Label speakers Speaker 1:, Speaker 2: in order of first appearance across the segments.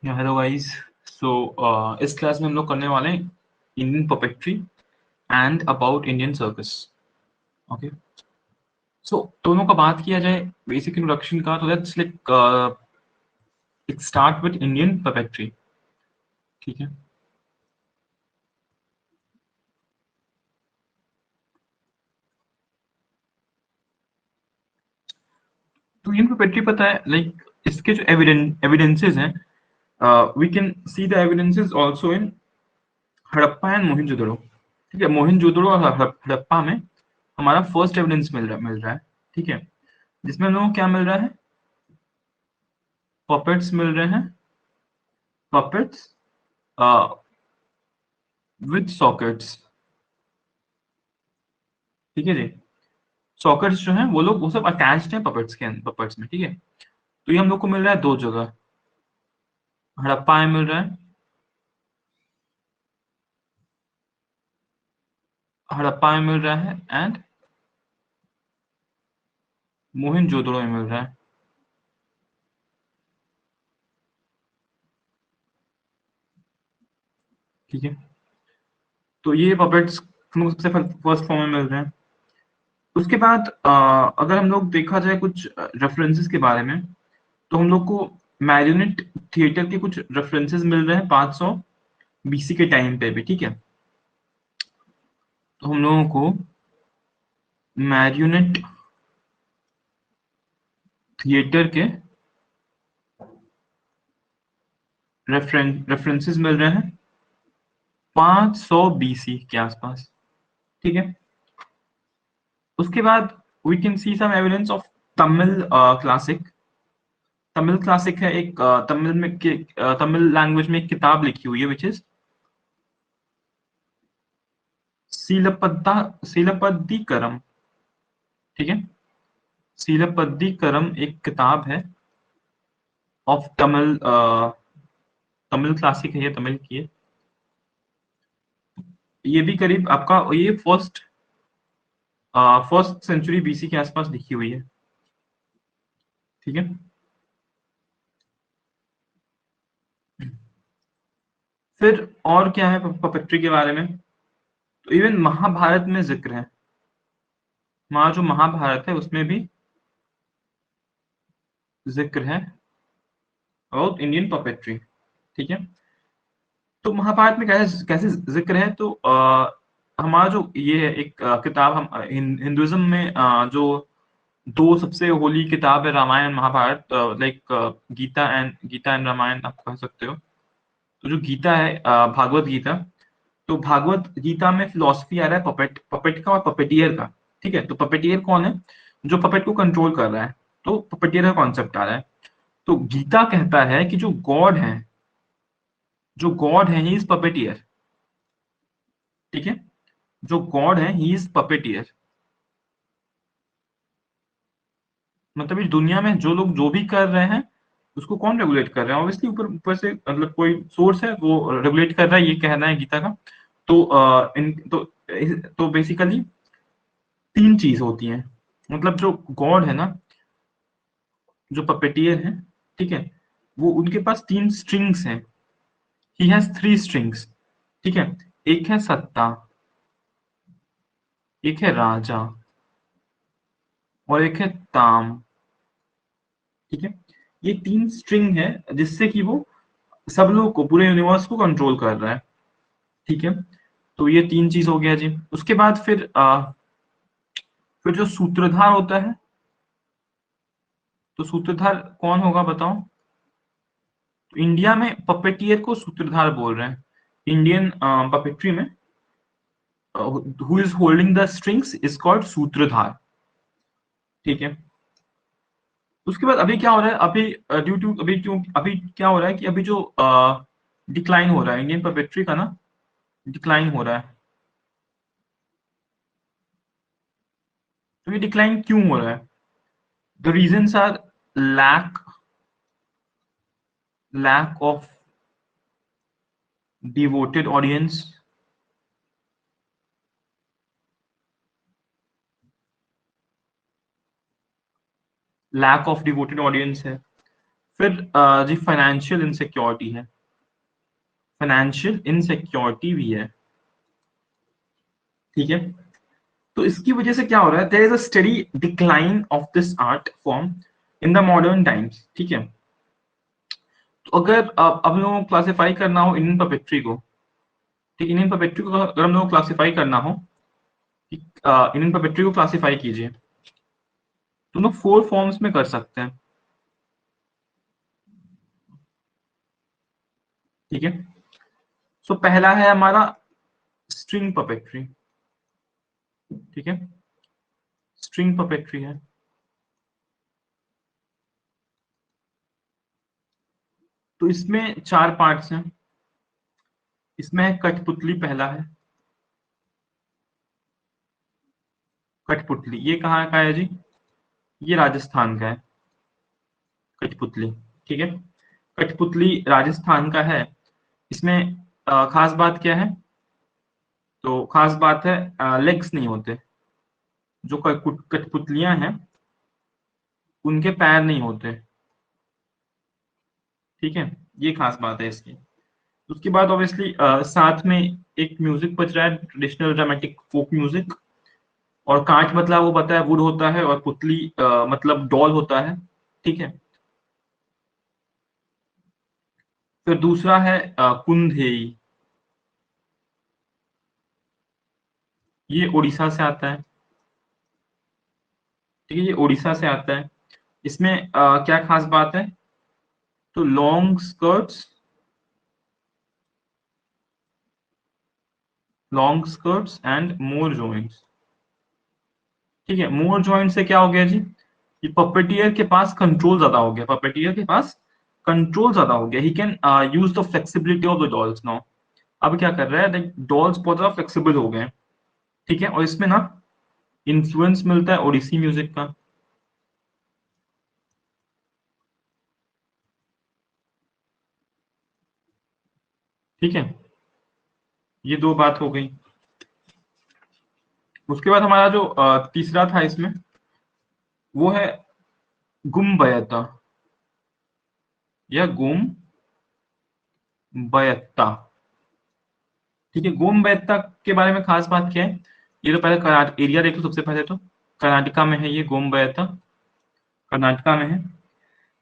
Speaker 1: Hello guys. सो इस class में हम लोग करने वाले हैं Indian puppetry and about Indian circus. Okay, so दोनों का बात किया जाए बेसिक इंट्रोडक्शन का, तो let's like start with Indian puppetry. ठीक है, तो इंडियन पपेट्री पता है लाइक इसके जो एविडेंसेस हैं, we can see the evidences also in Harappa and Mohenjodaro. ठीक है, मोहनजोदड़ो और हड़प्पा में हमारा फर्स्ट एविडेंस मिल रहा है। ठीक है, जिसमें हम लोगों को क्या मिल रहा है? पपेट्स मिल रहे हैं, पपेट्स विद सॉकेट्स। ठीक है जी, सॉकेट्स जो हैं वो सब अटैच्ड हैं पपेट्स में। ठीक है, तो ये हम लोग को मिल रहा है दो जगह, हड़प्पा में मिल रहा है, हड़प्पा में मिल रहा है एंड मोहनजोदड़ो में मिल रहा है। ठीक है, तो ये पपेट्स हम लोग सबसे फर्स्ट फॉर्म में मिल रहे हैं। उसके बाद अगर हम लोग देखा जाए कुछ रेफरेंसेस के बारे में, तो हम लोग को मैरियोनेट थिएटर के कुछ रेफरेंसेस मिल रहे हैं 500 बीसी के टाइम पे भी। ठीक है, तो हम लोगों को मैरियोनेट थिएटर के रेफरेंसेस मिल रहे हैं 500 बीसी के आसपास। ठीक है, उसके बाद we can see some evidence of Tamil classic. Tamil classic है एक तमिल लैंग्वेज में एक किताब लिखी हुई है विच इज सीलपद्दीकरम। ठीक है, सीलपद्दीकरम एक किताब है ऑफ तमिल, तमिल क्लासिक है, ये तमिल की है। ये भी करीब आपका ये फर्स्ट सेंचुरी बीसी के आसपास लिखी हुई है। ठीक है, फिर और क्या है पपेट्री के बारे में? तो इवन महाभारत में जिक्र है, वहां जो महाभारत है उसमें भी जिक्र है अबाउट इंडियन पपेट्री। ठीक है, तो महाभारत में कैसे कैसे जिक्र है? तो हमारा जो ये है एक किताब, हम हिंदुइज्म में जो दो सबसे होली किताब है रामायण महाभारत, लाइक गीता एंड रामायण आप कह सकते हो। तो जो गीता है भागवत गीता, तो भागवत गीता में फिलॉसफी आ रहा है पपेट का और पपेटियर का। ठीक है, तो पपेटियर कौन है? जो पपेट को कंट्रोल कर रहा है, तो पपेटियर का कॉन्सेप्ट आ रहा है। तो गीता कहता है कि जो गॉड है ही इज पपेटियर। ठीक है, जो गॉड है ही इज पपेटियर। मतलब इस दुनिया में जो लोग जो भी कर रहे हैं उसको कौन रेगुलेट कर रहा है? ऑब्वियसली ऊपर ऊपर से मतलब कोई सोर्स है वो रेगुलेट कर रहा है, ये कहना है गीता का। तो तो बेसिकली तीन चीज होती हैं। मतलब जो गॉड है ना, जो पपेटियर है, ठीक है, वो उनके पास तीन स्ट्रिंग्स हैं। He has three strings. ठीक है, एक है सत्ता, एक है राजा और एक है ताम। ठीक है, ये 3 स्ट्रिंग है जिससे कि वो सब लोग को, पूरे यूनिवर्स को कंट्रोल कर रहा है। ठीक है, तो ये 3 चीज हो गया जी। उसके बाद फिर जो सूत्रधार होता है, तो सूत्रधार कौन होगा बताओ? तो इंडिया में पपेटियर को सूत्रधार बोल रहे हैं। इंडियन पपेट्री में who is holding the strings is called सूत्रधार। ठीक है, उसके बाद अभी क्या हो रहा है, अभी ड्यू टू अभी क्या हो रहा है कि अभी जो डिक्लाइन हो रहा है इंडियन पपेट्री का ना, डिक्लाइन हो रहा है। तो ये डिक्लाइन क्यों हो रहा है? The reasons are lack lack of devoted audience, lack of devoted audience है। फिर जी फाइनेंशियल इनसिक्योरिटी है, फाइनेंशियल इनसिक्योरिटी भी है। ठीक है, तो इसकी वजह से क्या हो रहा है, there is a study decline of this art form in the modern times. ठीक है, तो अगर अब हम लोगों को क्लासिफाई करना हो इंडियन पपेट्री को, ठीक, इंडियन पपेट्री को अगर हम लोगों को क्लासिफाई करना हो, इंडियन पपेट्री को क्लासिफाई कीजिए, तो हम लोग 4 फॉर्म्स में कर सकते हैं। ठीक है, सो पहला है हमारा स्ट्रिंग पपेट्री। ठीक है, स्ट्रिंग पपेट्री है। तो इसमें 4 पार्ट्स हैं। इसमें है कठपुतली, पहला है कठपुतली। ये कहाँ का है जी? ये राजस्थान का है कठपुतली। ठीक है, कठपुतली राजस्थान का है। इसमें खास बात क्या है? तो खास बात है लेग्स नहीं होते। जो कठपुतलियां हैं उनके पैर नहीं होते। ठीक है, ये खास बात है इसकी। उसके बाद ऑब्वियसली साथ में एक म्यूजिक बज रहा है, ट्रेडिशनल ड्रामेटिक फोक म्यूजिक। और कांच मतलब वो पता है वुड होता है, और पुतली मतलब डॉल होता है। ठीक है, फिर दूसरा है कुंधेई। ये उड़ीसा से आता है। ठीक है, ये उड़ीसा से आता है। इसमें क्या खास बात है? तो long skirts and more joints. ठीक है, मोर जॉइंट से क्या हो गया जी? ये पपेटियर के पास कंट्रोल ज्यादा हो गया, पपेटियर के पास कंट्रोल ज्यादा हो गया। He can use the flexibility of the dolls now. अब क्या कर रहा है, डॉल्स बहुत ज्यादा फ्लेक्सिबल हो गए हैं। ठीक है, और इसमें ना इन्फ्लुएंस मिलता है ओडिसी म्यूजिक का। ठीक है, ये 2 बात हो गई। उसके बाद हमारा जो तीसरा था इसमें, वो है गुम्बयता या गुम बयत्ता। ठीक है, गोमबैत्ता के बारे में खास बात क्या है? ये तो पहले कर्नाटक एरिया देख लो सबसे पहले। तो कर्नाटका में है ये गोमबैत्ता, कर्नाटका में है।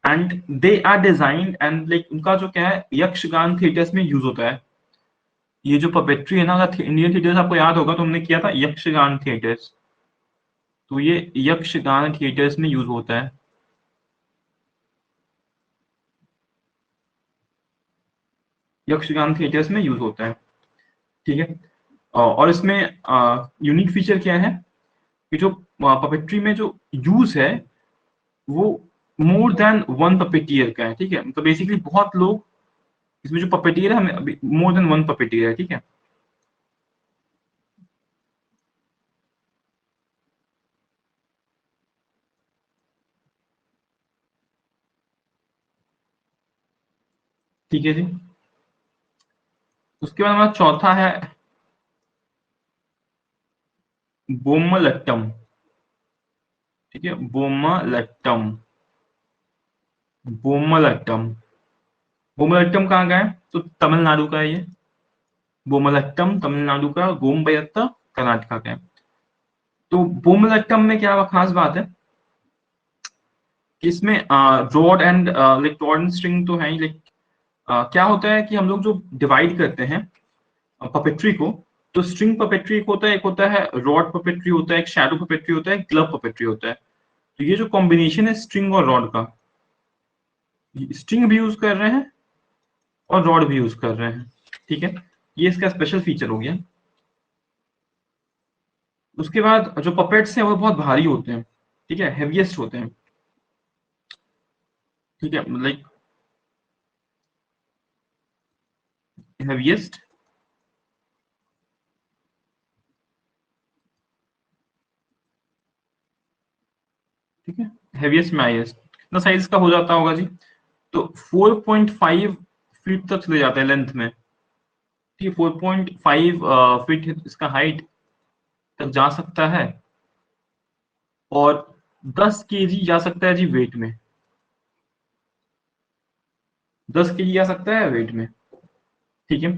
Speaker 1: And they are designed and like उनका जो क्या है, यक्षगान थिएटर्स में यूज होता है। ये जो पपेट्री है ना, अगर इंडियन थिएटर्स आपको याद होगा तो हमने किया था यक्षगान थिएटर्स। तो ये यक्षगान थिएटर्स में यूज होता है। यक्षगान थिएटर्स में यूज होता है। ठीक है, और इसमें यूनिक फीचर क्या है कि जो पपेट्री में जो यूज है वो मोर देन वन पपेटियर का है। ठीक है, तो बेसिकली बहुत लोग इसमें जो पपेटियर है, हमें मोर देन वन पपेटियर है। ठीक है, ठीक है जी। उसके बाद हमारा चौथा है बोमलट्टम। ठीक है, बोमलट्टम, बोमलट्टम। बोमलट्टम कहाँ का है? तो तमिलनाडु का है ये। बोमलट्टम तमिलनाडु का, गोमबयत्ता कर्नाटका का है। तो बोमलट्टम में क्या खास बात है? कि इसमें rod and like rod and string तो है ही, लाइक क्या होता है कि हम लोग जो डिवाइड करते हैं पपेट्री को, तो स्ट्रिंग पपेट्री एक होता है रॉड पपेट्री होता है, एक शैडो पपेट्री होता है, एक ग्लव पपेट्री होता है। तो ये जो कॉम्बिनेशन है स्ट्रिंग और रॉड का, स्ट्रिंग भी यूज कर रहे हैं और रॉड भी यूज कर रहे हैं, ठीक है। ये इसका स्पेशल फीचर हो गया। उसके बाद जो पपेट्स हैं वो बहुत भारी होते हैं, ठीक है, हेवीएस्ट होते हैं, ठीक है, लाइक हेवीएस्ट, ठीक है, हेवीएस्ट में हाईएस्ट कितना साइज का हो जाता होगा जी? तो 4.5 फीट तक चले जाता है लेंथ में, ठीक है, 4.5 फीट इसका हाइट तक जा सकता है, और 10 केजी जा सकता है जी वेट में, 10 केजी जा सकता है वेट में, ठीक है।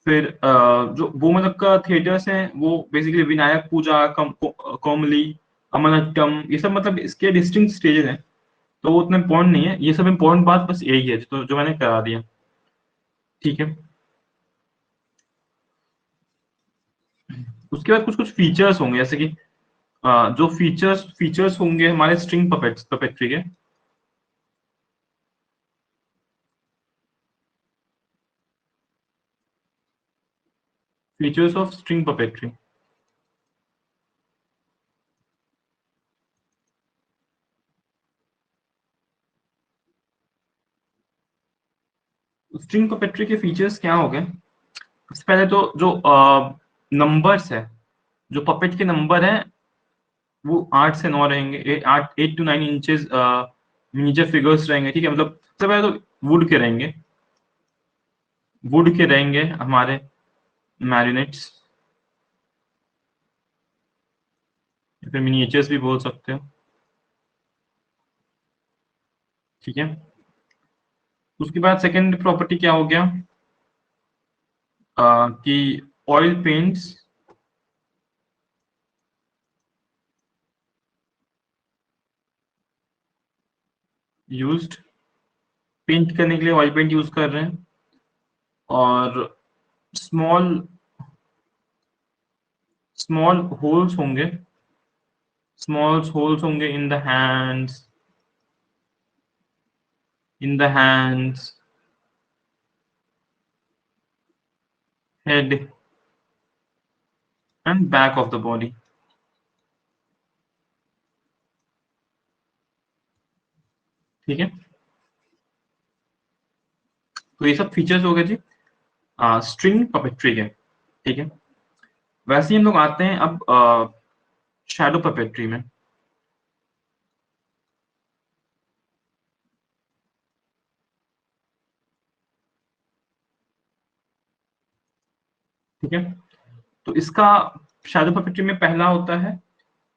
Speaker 1: फिर जो बोमलक का थिएटर्स हैं वो बेसिकली विनायक पूजा, कोमली, अमलट्टम, ये सब मतलब इसके डिस्टिंक्ट स्टेजेस हैं, तो वो उतना इम्पोर्टेंट नहीं है, ये सब इम्पोर्टेंट बात बस यही है तो जो मैंने करा दिया, ठीक है। उसके बाद कुछ कुछ फीचर्स होंगे, जैसे कि जो फीचर्स होंगे हमारे स्ट्रिंग पपेट्री के। Features of string puppetry. String puppetry के फीचर्स क्या हो गए? सबसे पहले तो जो नंबर्स है, जो पपेट के नंबर हैं वो 8 से 9 रहेंगे, 8 to 9 इंचेस मिनिएचर फिगर्स रहेंगे, ठीक है, मतलब सबसे पहले तो वुड के रहेंगे, वुड के रहेंगे हमारे मैरिनेट्स, या फिर मिनिएचर्स भी बोल सकते हो, ठीक है। उसके बाद सेकेंड प्रॉपर्टी क्या हो गया, कि ऑयल पेंट्स यूज्ड, पेंट करने के लिए ऑयल पेंट यूज कर रहे हैं, और स्मॉल स्मॉल होल्स होंगे, in the hands, in the hands, head and back of the body, ठीक है। तो ये सब फीचर्स हो गए जी स्ट्रिंग पपेट्री के, ठीक है। वैसे ही हम लोग आते हैं अब शैडो पपेट्री में, ठीक है। तो इसका शैडो पपेट्री में पहला होता है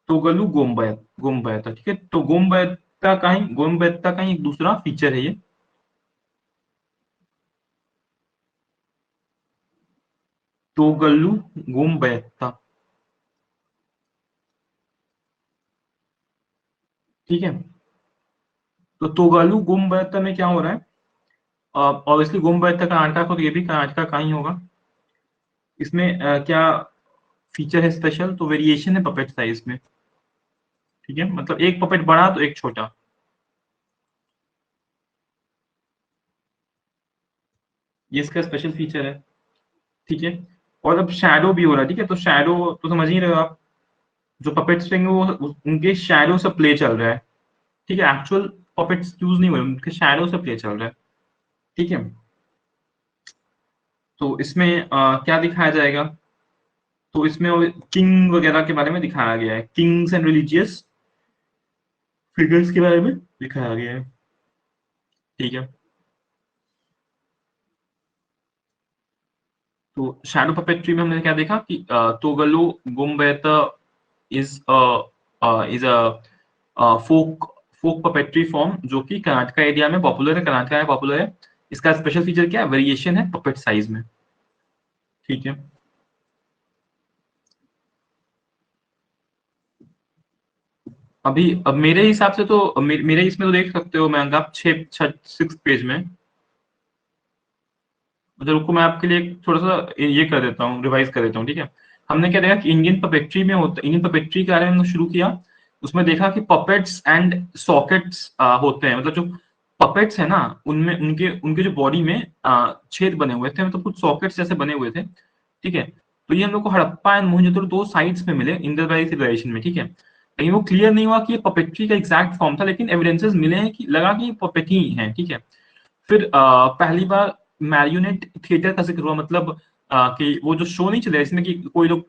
Speaker 1: तोगलू गोम्बैता, ठीक है। तो गोम्बैता का ही एक दूसरा फीचर है ये, तोगलू गोम्बैता, ठीक है। तो तोगलू गोम्बैता में क्या हो रहा है, ऑब्वियसली गोम्बैता कर्नाटका को, तो ये भी कर्नाटका का ही होगा। इसमें क्या फीचर है स्पेशल, तो वेरिएशन है पपेट साइज में, ठीक है, मतलब एक पपेट बड़ा तो एक छोटा, ये इसका स्पेशल फीचर है, ठीक है। और अब शैडो भी हो रहा है, ठीक है, तो शैडो तो समझ ही रहे हो आप, जो पपेट्स रहेंगे वो उनके शैडो से प्ले चल रहा है, ठीक है, एक्चुअल पपेट्स यूज नहीं हुए, उनके शैडो से प्ले चल रहा है, ठीक है। तो इसमें क्या दिखाया जाएगा, तो इसमें किंग वगैरह के बारे में दिखाया गया है, किंग्स एंड रिलीजियस फिगर्स के बारे में दिखाया गया है, ठीक है। तो शैडो पपेट्री में हमने क्या देखा कि Togalu Gombeyata is is a folk puppetry form जो कि कर्नाटका एरिया में पॉपुलर है, कर्नाटका में पॉपुलर है। इसका स्पेशल फीचर क्या है, वेरिएशन है पपेट साइज में, ठीक है। अभी अब मेरे हिसाब से तो मेरे इसमें तो देख सकते हो, मैं आप 6 पेज में, मतलब रुको मैं आपके लिए थोड़ा सा ये कर देता हूँ, रिवाइज कर देता हूँ, ठीक है। हमने क्या देखा कि इंडियन पपेट्री में होता, इंडियन पपेट्री के बारे में हमने शुरू किया। उसमें देखा कि पपेट्स एंड सॉकेट्स होते हैं, मतलब जो पपेट्स है ना, उनमें उनके उनके जो बॉडी में छेद बने हुए थे, मतलब कुछ सॉकेट्स जैसे बने हुए थे, ठीक है। तो ये हम लोग को हड़प्पा एंड मोहनजोदड़ो दो साइट्स में मिले इंडस वैली सिविलाइजेशन में, ठीक है। लेकिन वो क्लियर नहीं हुआ कि ये पपेट्री का एग्जैक्ट फॉर्म था, लेकिन एविडेंसेस मिले हैं कि लगा कि पपेट ही है, ठीक है। फिर पहली बार मैरियोनेट थिएटर का जिक्र हुआ, मतलब कि वो जो शो नहीं चले इसमें कि कोई लोग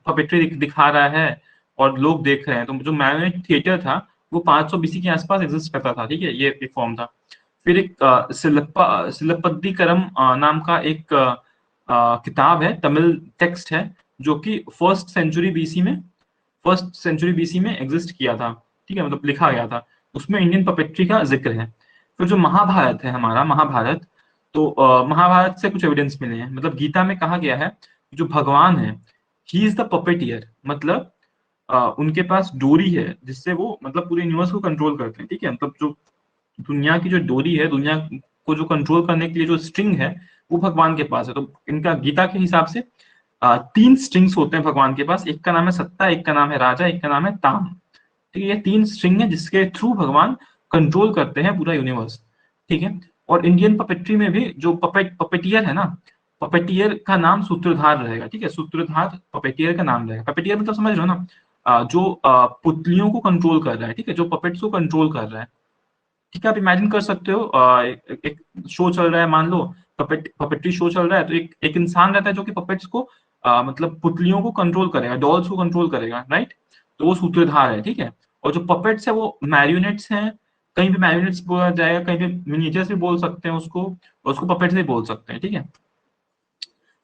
Speaker 1: पपेट्री दिखा रहा है और लोग देख रहे हैं, तो जो मैरियोनेट थिएटर था वो 500 बीसी के आसपास एग्जिस्ट करता था, ठीक है, ये एक फॉर्म था। फिर एक सिलप्पदिकरम नाम का एक किताब है, तमिल टेक्स्ट है, जो कि फर्स्ट सेंचुरी बीसी में एग्जिस्ट किया था, ठीक है, मतलब लिखा गया था। उसमें इंडियन पपेट्री का जिक्र है। फिर जो महाभारत है हमारा, महाभारत, तो महाभारत से कुछ एविडेंस मिले हैं, मतलब गीता में कहा गया है जो भगवान है, ही इज द पपेटियर, मतलब उनके पास डोरी है जिससे वो मतलब पूरे यूनिवर्स को कंट्रोल करते हैं, ठीक है। मतलब जो दुनिया की जो डोरी है, दुनिया को जो कंट्रोल करने के लिए जो स्ट्रिंग है, वो भगवान के पास है। तो इनका गीता के हिसाब से 3 स्ट्रिंग्स होते हैं भगवान के पास, एक का नाम है सत्ता, एक का नाम है राजा, एक का नाम है ताम, ठीक है। ये 3 स्ट्रिंग है जिसके थ्रू भगवान कंट्रोल करते हैं पूरा यूनिवर्स, ठीक है। और इंडियन पपेट्री में भी जो पपेटियर है ना, पपेटियर का नाम सूत्रधार रहेगा, ठीक है, सूत्रधार पपेटियर का नाम रहेगा। पपेटियर मतलब समझ रहे हो ना, जो पुतलियों को कंट्रोल कर रहा है, ठीक है, जो पपेट्स को कंट्रोल कर रहा है, ठीक है। आप इमेजिन कर सकते हो, एक शो चल रहा है, मान लो पपेट्री शो चल रहा है, तो एक इंसान रहता है जो कि पपेट्स को मतलब पुतलियों को कंट्रोल करेगा, डॉल्स को कंट्रोल करेगा, राइट। तो वो सूत्रधार है, ठीक है। और जो पपेट्स है वो मैरियोनेट्स हैं, कहीं पे मैरियोनेट्स बोला जाएगा, कहीं पे मिनिएचर्स भी बोल सकते हैं उसको, और उसको पपेट्स भी बोल सकते हैं, ठीक है।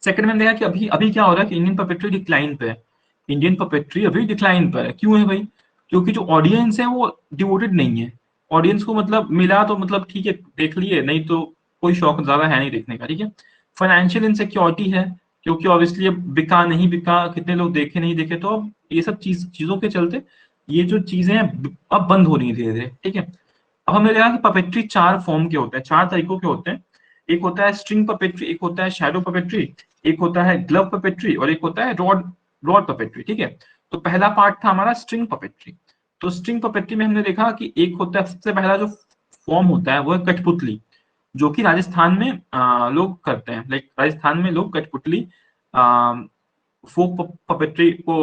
Speaker 1: सेकंड में देखा कि अभी अभी क्या हो रहा है कि इंडियन पपेट्री डिक्लाइन पे है। इंडियन पपेट्री अभी डिक्लाइन पर है, क्यों है भाई? क्योंकि जो ऑडियंस है वो डिवोटेड नहीं है। ऑडियंस को मतलब मिला तो मतलब ठीक है देख लिए, नहीं तो कोई शौक ज्यादा है नहीं देखने का, ठीक है। फाइनेंशियल इनसिक्योरिटी है, क्योंकि ऑब्वियसली अब बिका नहीं बिका, कितने लोग देखे नहीं देखे, तो अब ये सब चीजों के चलते ये जो चीजें हैं अब बंद हो रही है धीरे धीरे, ठीक है। अब हमने देखा कि पपेट्री 4 फॉर्म के होते हैं, 4 तरीकों के होते हैं। एक होता है स्ट्रिंग पपेट्री, एक होता है शैडो पपेट्री, एक होता है ग्लव पपेट्री, और एक होता है रॉड रॉड पपेट्री, ठीक है। तो पहला पार्ट था हमारा स्ट्रिंग पपेट्री। तो स्ट्रिंग पपेट्री में हमने देखा कि एक होता है, सबसे पहला जो फॉर्म होता है वो है कठपुतली, जो कि राजस्थान में लोग करते हैं, लाइक राजस्थान में लोग कठपुतली फोक पपेट्री को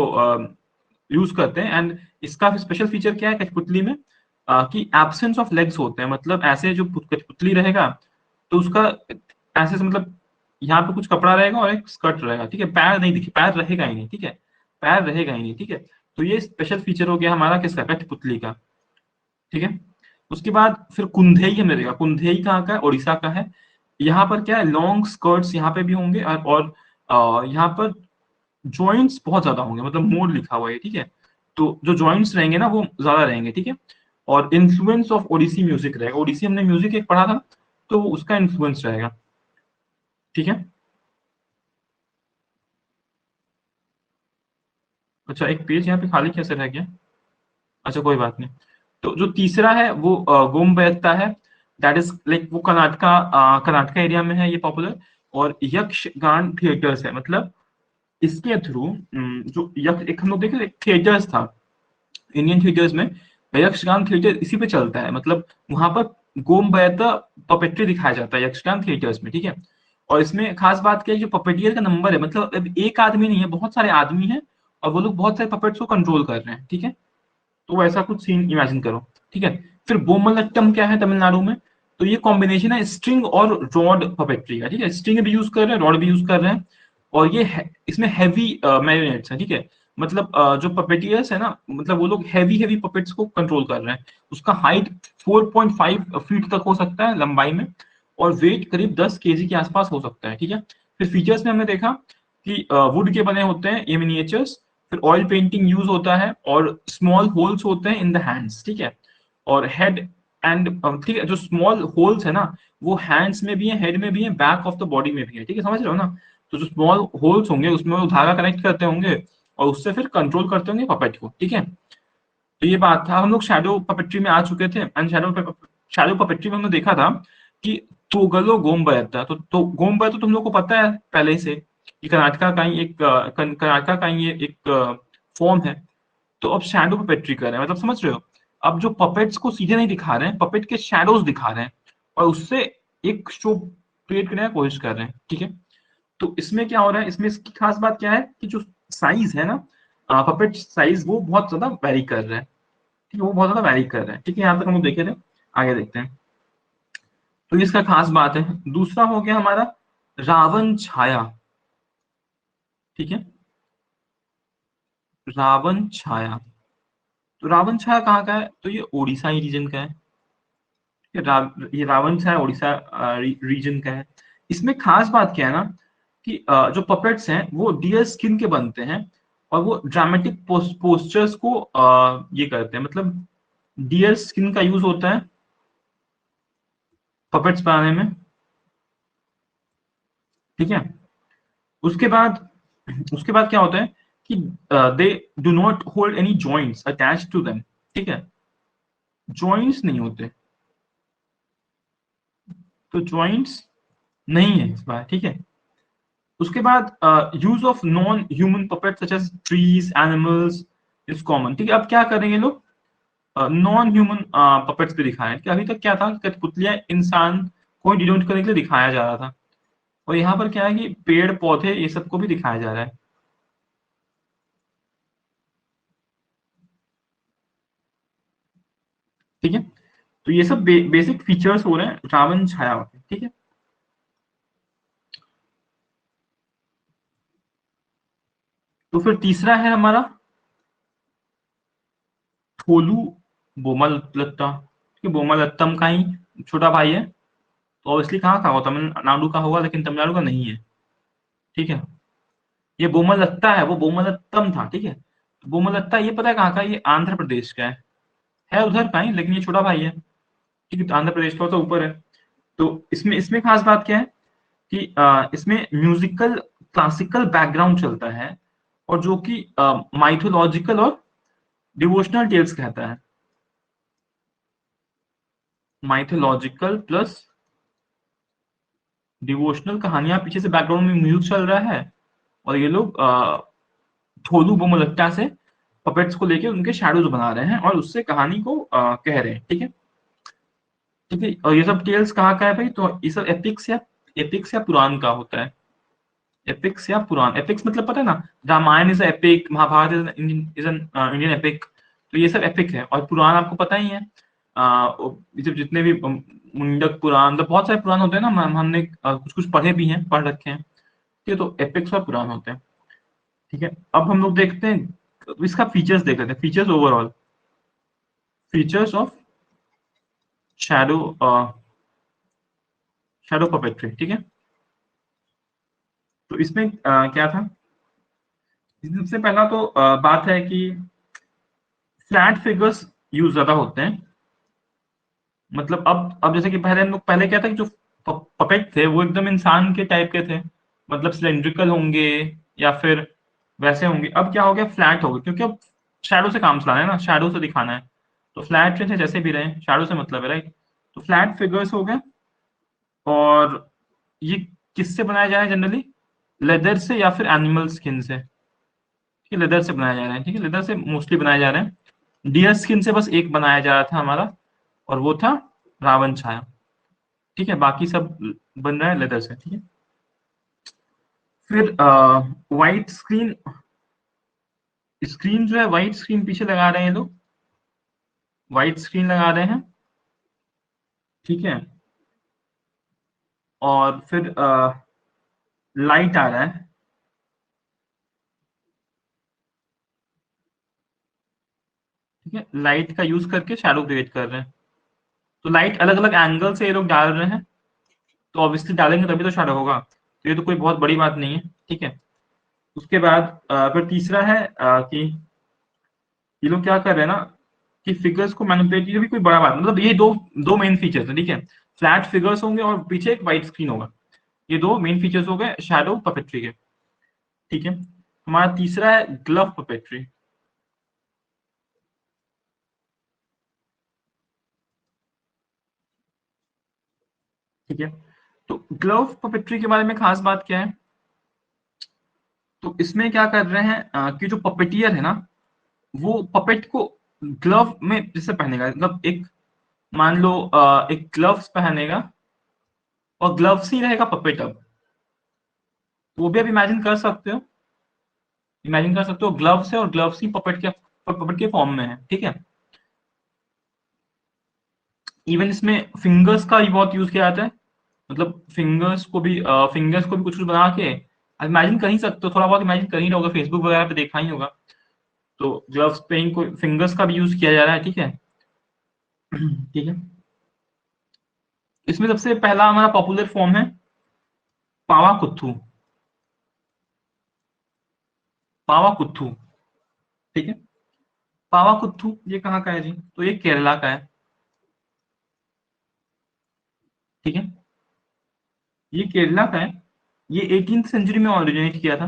Speaker 1: यूज करते हैं। एंड इसका स्पेशल फीचर क्या है कठपुतली में, कि एब्सेंस ऑफ लेग्स होते हैं, मतलब ऐसे जो कठपुतली रहेगा तो उसका ऐसे से मतलब यहाँ पे कुछ कपड़ा रहेगा और एक स्कर्ट रहेगा, ठीक है, पैर नहीं दिखे, पैर रहेगा ही नहीं, ठीक है, पैर रहेगा ही नहीं, ठीक है। तो ये स्पेशल फीचर हो गया हमारा किसका, कठपुतली का, ठीक है। उसके बाद फिर कुंधेई हमने देखा, कुंधेई कहाँ का है, उड़ीसा का है। यहाँ पर क्या है, लॉन्ग स्कर्ट्स यहाँ पे भी होंगे, और यहाँ पर जॉइंट्स बहुत ज्यादा होंगे, मतलब मोड लिखा हुआ है, ठीक है। तो जो जॉइंट्स रहेंगे ना वो ज्यादा रहेंगे, ठीक है। और इन्फ्लुएंस ऑफ ओडिसी म्यूजिक रहेगा, ओडिसी हमने म्यूजिक एक पढ़ा था, तो उसका इन्फ्लुएंस रहेगा, ठीक है। अच्छा एक पेज यहाँ पे खाली कैसे रह गया, अच्छा कोई बात नहीं। तो जो तीसरा है वो गोमबैत्ता है, दैट इज लाइक वो कर्नाटका एरिया में है ये पॉपुलर। और यक्षगान थिएटर्स है, मतलब इसके थ्रू जो यक्ष, एक हम लोग देखे थिएटर्स था इंडियन थिएटर्स में, यक्षगान थिएटर इसी पे चलता है, मतलब वहां पर गोमबैत्ता पपेट्री दिखाया जाता है यक्षगान थिएटर्स में, ठीक है। और इसमें खास बात क्या है, जो पपेटियर का नंबर है, मतलब अब एक आदमी नहीं है, बहुत सारे आदमी हैं, और वो लोग बहुत सारे पपेट्स को कंट्रोल कर रहे हैं, ठीक है। तो ऐसा कुछ सीन इमेजिन करो, ठीक है। फिर बोमलट्टम क्या है तमिलनाडु में, तो ये कॉम्बिनेशन है स्ट्रिंग और रॉड पपेट्री का, ठीक है, स्ट्रिंग भी यूज कर रहे हैं, रॉड भी यूज कर रहे हैं। और ये इसमें हैवी मैरिनेट्स है, ठीक है। मतलब जो पपेटियर्स है ना, मतलब वो लोग हैवी हैवी पपेट्स को कंट्रोल कर रहे हैं। उसका हाइट 4.5 फीट तक हो सकता है लंबाई में, और वेट करीब 10 केजी के आसपास हो सकता है, ठीक है। फिर फीचर्स में हमने देखा कि वुड के बने होते हैं ये मिनिएचर्स, फिर ऑयल पेंटिंग यूज होता है, और स्मॉल होल्स होते हैं इन द हैंड्स, ठीक है। और हेड एंड, ठीक है, जो स्मॉल होल्स है ना वो हैंड्स में भी है, हेड में भी है, बैक ऑफ द बॉडी में भी है, ठीक है, समझ रहे हो ना। तो जो स्मॉल होल्स होंगे उसमें वो धागा कनेक्ट करते होंगे, और उससे फिर कंट्रोल करते होंगे पपेट को, ठीक है। तो ये बात था, हम लोग शैडो पपेट्री में आ चुके थे, एंड शैडो पपेट्री में हमने देखा था कि तोगलो गोमबरत्ता, तो गोमबरत्ता तुम लोग को पता है पहले से कि कर्नाटका का ही एक कर्नाटका का ही ये एक फॉर्म है। तो अब शैडो पपेट्री कर रहे हैं, मतलब समझ रहे हो, अब जो पपेट्स को सीधे नहीं दिखा रहे हैं, पपेट के शैडोज दिखा रहे हैं, और उससे एक शो क्रिएट करने की कोशिश कर रहे हैं, ठीक है। तो इसमें क्या हो रहा है, इसमें इसकी खास बात क्या है कि जो साइज है ना, पपेट साइज वो बहुत ज्यादा वेरी कर रहा है, ठीक है, वो बहुत ज्यादा वेरी कर रहा है, ठीक है। यहाँ तक हम लोग देखे थे, आगे देखते हैं। तो ये इसका खास बात है। दूसरा हो गया हमारा रावण छाया, ठीक है, रावण छाया। तो रावण छाया कहाँ का है, तो ये ओडिशा ही रीजन का है। ये रावण छाया उड़ीसा रीजन का है। इसमें खास बात क्या है ना कि जो पपेट्स हैं वो डियर स्किन के बनते हैं, और वो ड्रामेटिक पोस्चर्स को ये करते हैं, मतलब डियर स्किन का यूज होता है पपेट्स बनाने में, ठीक है। उसके बाद उसके बाद क्या होता है कि they do not hold any joints attach to them, ठीक है, जॉइंट्स नहीं होते, तो जॉइंट्स नहीं है इस बार, ठीक है। उसके बाद use of non human puppet such as trees animals is common, ठीक है। अब क्या करेंगे लोग, नॉन ह्यूमन पपेट्स भी दिखाए, कि अभी तक क्या था कि कठपुतलियां इंसान को डिनोट करने के लिए दिखाया जा रहा था, और यहाँ पर क्या है कि पेड़ पौधे ये सबको भी दिखाया जा रहा है, ठीक है। तो ये सब बेसिक फीचर्स हो रहे हैं रावण छाया के, ठीक है। तो फिर तीसरा है हमारा थोलू बोमलत्ता, ठीक है, बोमलत्तम का ही छोटा भाई है। तो ऑब्वियसली कहाँ का होगा, तमिलनाडु का होगा, लेकिन तमिलनाडु का नहीं है, ठीक है। ये बोमलत्ता है, वो बोमलत्तम था, ठीक है। तो बोमलत्ता ये पता है कहाँ का, ये आंध्र प्रदेश का है उधर का ही, लेकिन ये छोटा भाई है, ठीक है। तो आंध्र प्रदेश थोड़ा सा ऊपर है। तो इसमें इसमें खास बात क्या है कि इसमें म्यूजिकल क्लासिकल बैकग्राउंड चलता है, और जो कि माइथोलॉजिकल और डिवोशनल टेल्स कहता है, माइथोलॉजिकल प्लस डिवोशनल कहानियां, पीछे से बैकग्राउंड में म्यूजिक चल रहा है, और ये लोग थोलू बोमलत्ता से पपेट्स को लेके उनके शैडोज बना रहे हैं, और उससे कहानी को कह रहे हैं, ठीक है, ठीक है। और ये सब टेल्स कहाँ का है भाई, तो ये सब एपिक्स या पुराण का होता है। एपिक्स या पुराण, एपिक्स मतलब पता है ना, Ramayana is epic, Mahabharata is an Indian epic, तो ये सब एपिक है। और पुराण आपको पता ही है, ये सब जितने भी मुंडक पुराण, मतलब बहुत सारे पुराण होते हैं ना, हमने कुछ कुछ पढ़े भी हैं, पढ़ रखे हैं, ठीक है। तो एपिक्स और पुराण होते हैं, ठीक है। अब हम लोग देखते हैं इसका फीचर्स, देख लेते हैं features overall, features of shadow shadow puppetry, ठीक है। तो इसमें क्या था, सबसे पहला तो बात है कि फ्लैट फिगर्स यूज ज्यादा होते हैं, मतलब अब जैसे कि पहले हम लोग, पहले क्या था कि जो पपेट थे वो एकदम इंसान के टाइप के थे, मतलब सिलेंड्रिकल होंगे या फिर वैसे होंगे। अब क्या हो गया, फ्लैट हो गए, क्योंकि अब शैडो से काम चलाना है ना, शैडो से दिखाना है, तो फ्लैट रहे जैसे भी रहे, शैडो से मतलब है, राइट। तो फ्लैट फिगर्स हो गए, और ये किससे बनाया जा रहा है जनरली, लेदर से या फिर एनिमल स्किन से, ठीक है, लेदर से बनाया जा रहा है, ठीक है, लेदर से मोस्टली बनाया जा रहा है। डियर स्किन से बस एक बनाया जा रहा था हमारा, और वो था रावण छाया, ठीक है, बाकी सब बन रहा है लेदर से, ठीक है। फिर व्हाइट स्क्रीन, स्क्रीन जो है व्हाइट स्क्रीन पीछे लगा रहे हैं लोग, व्हाइट स्क्रीन लगा रहे हैं, ठीक है। और फिर लाइट आ रहा है, ठीक है, लाइट का यूज करके शैडो क्रिएट कर रहे हैं। तो लाइट अलग अलग एंगल से ये लोग डाल रहे हैं, तो ऑब्वियसली डालेंगे तभी तो शैडो होगा, तो ये तो कोई बहुत बड़ी बात नहीं है, ठीक है। उसके बाद फिर तीसरा है कि ये लोग क्या कर रहे हैं ना कि फिगर्स को मैनिपुलेट, ये भी कोई बड़ा बात, मतलब ये दो दो मेन फीचर्स है, ठीक है। फ्लैट फिगर्स होंगे और पीछे एक व्हाइट स्क्रीन होगा, ये दो मेन फीचर्स हो गए शैडो पपेट्री के, ठीक है। हमारा तीसरा है ग्लव पपेट्री, ठीक है। तो ग्लव पपेट्री के बारे में खास बात क्या है, तो इसमें क्या कर रहे हैं कि जो पपेटियर है ना, वो पपेट को ग्लव में जैसे पहनेगा, मतलब एक मान लो एक ग्लव्स पहनेगा और ग्लव्स ही रहेगा पपेट। अब वो भी आप इमेजिन कर सकते हो ग्लव्स है और ग्लव्स ही पपेट के फॉर्म में है, ठीक है। इवन इसमें फिंगर्स का भी बहुत यूज किया जाता है, मतलब फिंगर्स को भी कुछ कुछ बना के इमेजिन कर ही सकते हो, थोड़ा बहुत इमेजिन कर ही रहा होगा, फेसबुक वगैरह पे देखा ही होगा। तो ग्लव्स पे ही कोई फिंगर्स का भी यूज किया जा रहा है, ठीक है। ठीक है। इसमें सबसे पहला हमारा पॉपुलर फॉर्म है पावा कुथू। पावा कुथू, ठीक है। पावा कुथू ये कहाँ का है जी, तो ये केरला का है, ठीक है। ये केरला का है। ये 18th सेंचुरी में ऑरिजिनेट किया था,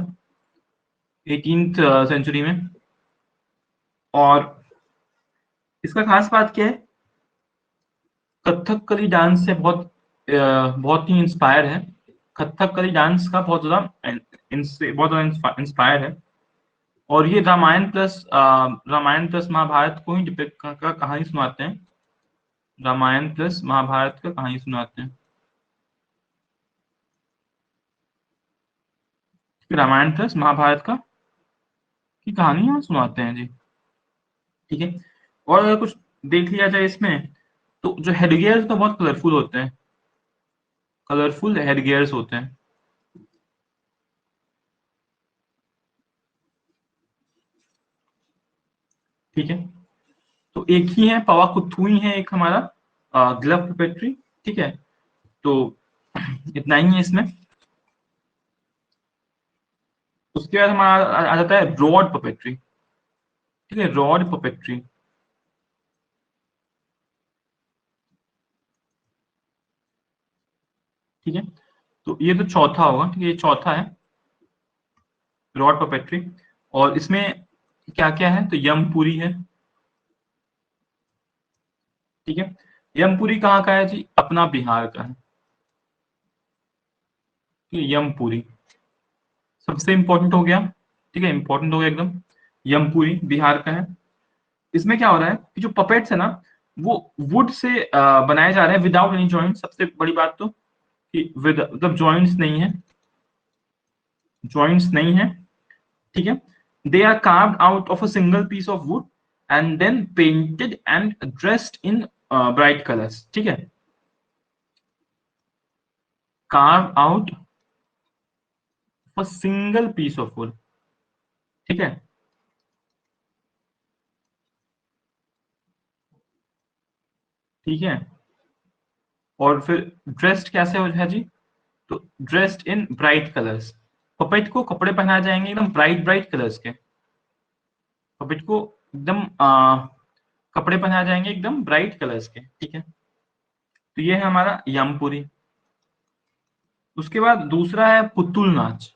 Speaker 1: 18th सेंचुरी में। और इसका खास बात क्या है, कथकली डांस से बहुत ही इंस्पायर है। कथकली डांस का बहुत ज्यादा इनसे बहुत ज्यादा इंस्पायर है। और ये रामायण प्लस महाभारत को ही डिपिक्ट का कहानी सुनाते हैं। रामायण प्लस महाभारत का कहानी सुनाते हैं, रामायण प्लस महाभारत का की कहानी यहाँ सुनाते हैं जी, ठीक है। और अगर कुछ देख लिया जाए इसमें, तो जो हेडगियर्स तो बहुत कलरफुल होते हैं, कलरफुल हेडगियर्स होते हैं, ठीक है। तो एक ही है पवाकुथु ही है एक हमारा ग्लव पपेट्री, ठीक है। तो इतना ही है इसमें। उसके बाद हमारा आ जाता है रॉड पपेट्री, ठीक है, रॉड पपेट्री, ठीक है। तो ये तो चौथा होगा, ठीक है, ये चौथा है रॉड पपेट्री। और इसमें क्या क्या है, तो यमपुरी है, ठीक है। यमपुरी कहाँ का है जी, अपना बिहार का है, ठीक है, यमपुरी सबसे इंपॉर्टेंट हो गया, ठीक है, इंपॉर्टेंट हो गया एकदम। यमपुरी बिहार का है। इसमें क्या हो रहा है कि जो पपेट्स है ना, वो वुड से बनाए जा रहे हैं विदाउट एनी जॉइंट। सबसे बड़ी बात तो कि विद मतलब जॉइंट्स नहीं है, जॉइंट्स नहीं है, ठीक है। They are carved out of a single piece of wood and then painted and dressed in bright colours, ठीक है। Carve out of a single piece of wood, ठीक है, ठीक है। और फिर ड्रेस्ड कैसे हो है जी, तो dressed in bright colours. Puppet को कपड़े पहनाए जाएंगे एकदम ब्राइट ब्राइट कलर्स के। पपेट को एकदम कपड़े पहनाए जाएंगे एकदम ब्राइट कलर्स के, ठीक है। तो ये है हमारा यमपुरी। उसके बाद दूसरा है पुतुल नाच,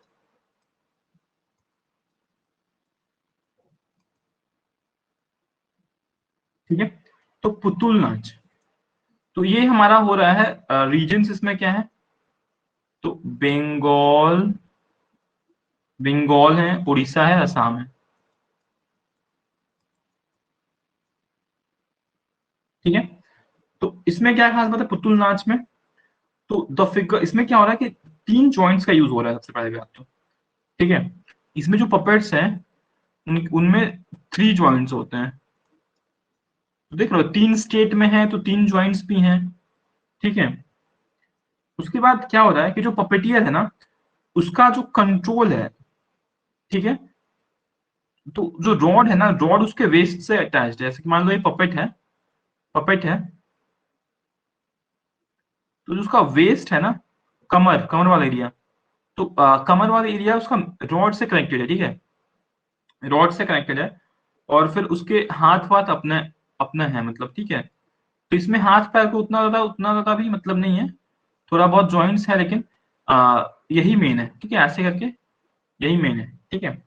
Speaker 1: ठीक है। तो पुतुल नाच, तो ये हमारा हो रहा है रीजन्स इसमें क्या है, तो बंगाल, बंगाल है, उड़ीसा है, असम है, ठीक है। तो इसमें क्या खास बात है पुतुल नाच में, तो द फिगर इसमें क्या हो रहा है कि तीन जॉइंट्स का यूज हो रहा है सबसे पहले बात तो, ठीक है। इसमें जो पपेट्स हैं उनमें थ्री जॉइंट्स होते हैं, तो देख लो तीन स्टेट में है तो तीन जॉइंट्स भी हैं, ठीक है। उसके बाद क्या हो रहा है कि जो पपेटियर है ना, उसका जो कंट्रोल है, ठीक है। तो जो रॉड है ना, रॉड उसके वेस्ट से अटैच्ड है, जैसे कि मान लो ये पपेट है, तो जो उसका वेस्ट है ना, कमर कमर वाला एरिया, तो कमर वाला एरिया उसका रॉड से कनेक्टेड है, ठीक है, रॉड से कनेक्टेड है। और फिर उसके हाथ वाथ अपने अपना है, मतलब ठीक है। तो इसमें हाथ पैर को उतना ज्यादा भी मतलब नहीं है, थोड़ा बहुत जॉइंट्स है, लेकिन यही मेन है, ठीक है, ऐसे करके यही मेन है, ठीक है।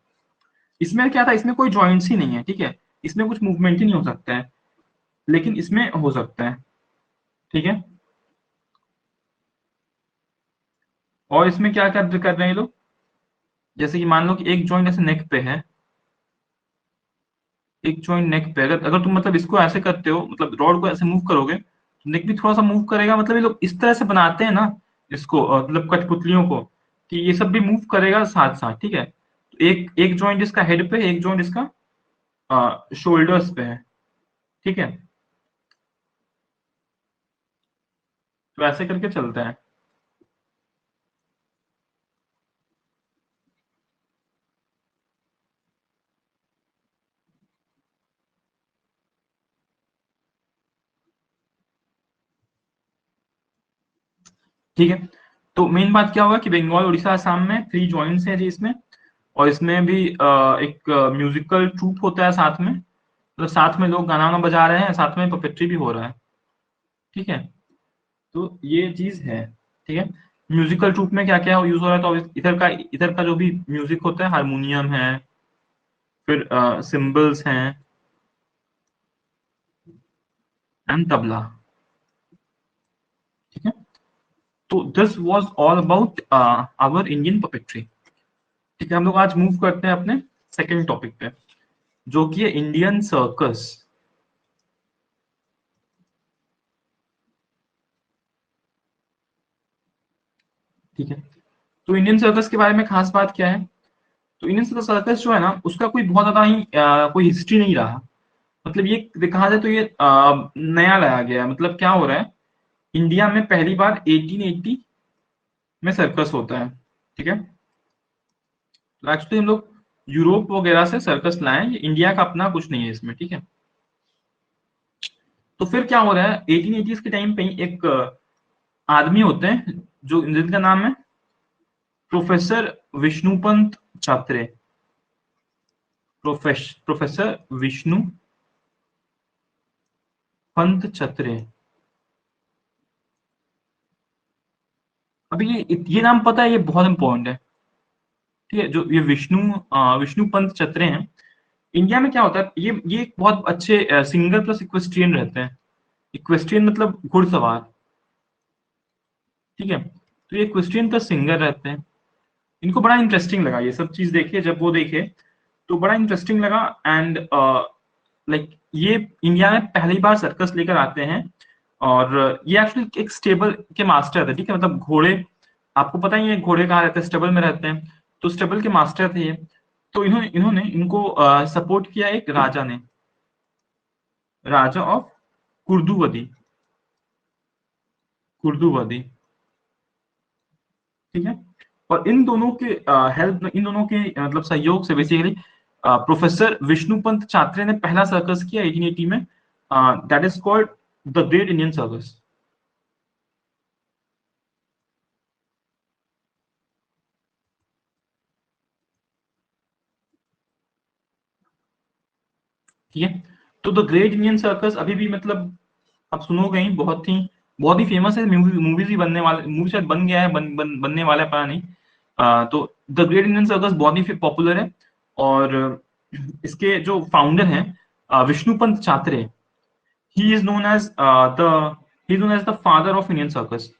Speaker 1: इसमें क्या था, इसमें कोई जॉइंट्स ही नहीं है, ठीक है, इसमें कुछ मूवमेंट ही नहीं हो सकता है, लेकिन इसमें हो सकता है, ठीक है। और इसमें क्या कर कर रहे हैं ये लोग, जैसे कि मान लो कि एक जॉइंट ऐसे नेक पे है, एक जॉइंट नेक पे, अगर अगर तुम मतलब इसको ऐसे करते हो, मतलब रॉड को ऐसे मूव करोगे तो नेक भी थोड़ा सा मूव करेगा, मतलब ये लोग इस तरह से बनाते हैं ना इसको, मतलब कठपुतलियों को, कि ये सब भी मूव करेगा साथ साथ, ठीक है। तो एक एक जॉइंट इसका हेड पे है, एक जॉइंट इसका शोल्डर्स पे है, ठीक है। तो ऐसे करके चलते हैं। ठीक है, तो मेन बात क्या होगा कि बंगाल, उड़ीसा, असम में 3 जॉइंट्स हैं जी इसमें। और इसमें भी एक म्यूजिकल ट्रूप होता है साथ में, मतलब साथ में लोग गाना वाना बजा रहे हैं, साथ में पपेट्री भी हो रहा है, ठीक है। तो ये चीज है, ठीक है। म्यूजिकल ट्रूप में क्या क्या यूज हो रहा है, तो इधर का जो भी म्यूजिक होता है, हारमोनियम है, फिर सिम्बल्स हैं, एंड तबला, ठीक है। तो this was all about our Indian puppetry. ठीक है, हम लोग आज मूव करते हैं अपने सेकंड टॉपिक पे, जो कि है इंडियन सर्कस। ठीक है, तो इंडियन सर्कस के बारे में खास बात क्या है, तो इंडियन सर्कस जो है ना, उसका कोई बहुत ज्यादा ही कोई हिस्ट्री नहीं रहा। मतलब ये कहा जाए तो ये नया लाया गया है। मतलब क्या हो रहा है, इंडिया में पहली बार 1880 में सर्कस होता है, ठीक है। तो एक्चुअली हम लोग यूरोप वगैरह से सर्कस लाए हैं, ये इंडिया का अपना कुछ नहीं है इसमें, ठीक है। तो फिर क्या हो रहा है, 1880s के टाइम पे ही एक आदमी होते हैं जो, जिनका नाम है प्रोफेसर विष्णुपंत छात्रे। प्रोफेसर विष्णु पंत छत्रे। अभी ये नाम पता है, ये बहुत इंपॉर्टेंट है, ठीक है। जो ये विष्णु पंत छत्रे हैं, इंडिया में क्या होता है, ये एक बहुत अच्छे सिंगर प्लस इक्वेस्ट्रियन रहते हैं। इक्वेस्ट्रियन मतलब घुड़सवार, ठीक है। तो ये इक्वेस्ट्रियन प्लस सिंगर रहते हैं। इनको बड़ा इंटरेस्टिंग लगा ये सब चीज देखे, जब वो देखे तो बड़ा इंटरेस्टिंग लगा। एंड लाइक ये इंडिया में पहली बार सर्कस लेकर आते हैं। और ये एक्चुअली एक स्टेबल के मास्टर थे, ठीक है। मतलब घोड़े, आपको पता ही है घोड़े कहाँ रहते हैं, स्टेबल में रहते हैं। तो स्टेबल के मास्टर थे ये। तो इन्होंने इन्होंने इनको सपोर्ट किया एक राजा ने, राजा ऑफ कुर्दुवदी, कुर्दुवदी, ठीक है। और इन दोनों के हेल्प, इन दोनों के मतलब सहयोग से बेसिकली प्रोफेसर विष्णुपंत छात्रे ने पहला सर्कस किया 1880 में, that is called the great Indian circus. ठीक है, तो द ग्रेट इंडियन सर्कस अभी भी मतलब आप सुनोगे ही, बहुत ही फेमस है। मूवीज भी बनने वाले, मूवी शायद बन गया है, बनने वाला है, पता नहीं। तो द ग्रेट इंडियन सर्कस बहुत ही पॉपुलर है। और इसके जो फाउंडर हैं Vishnupant Chatre, he is known as the he is known as the father of Indian circus.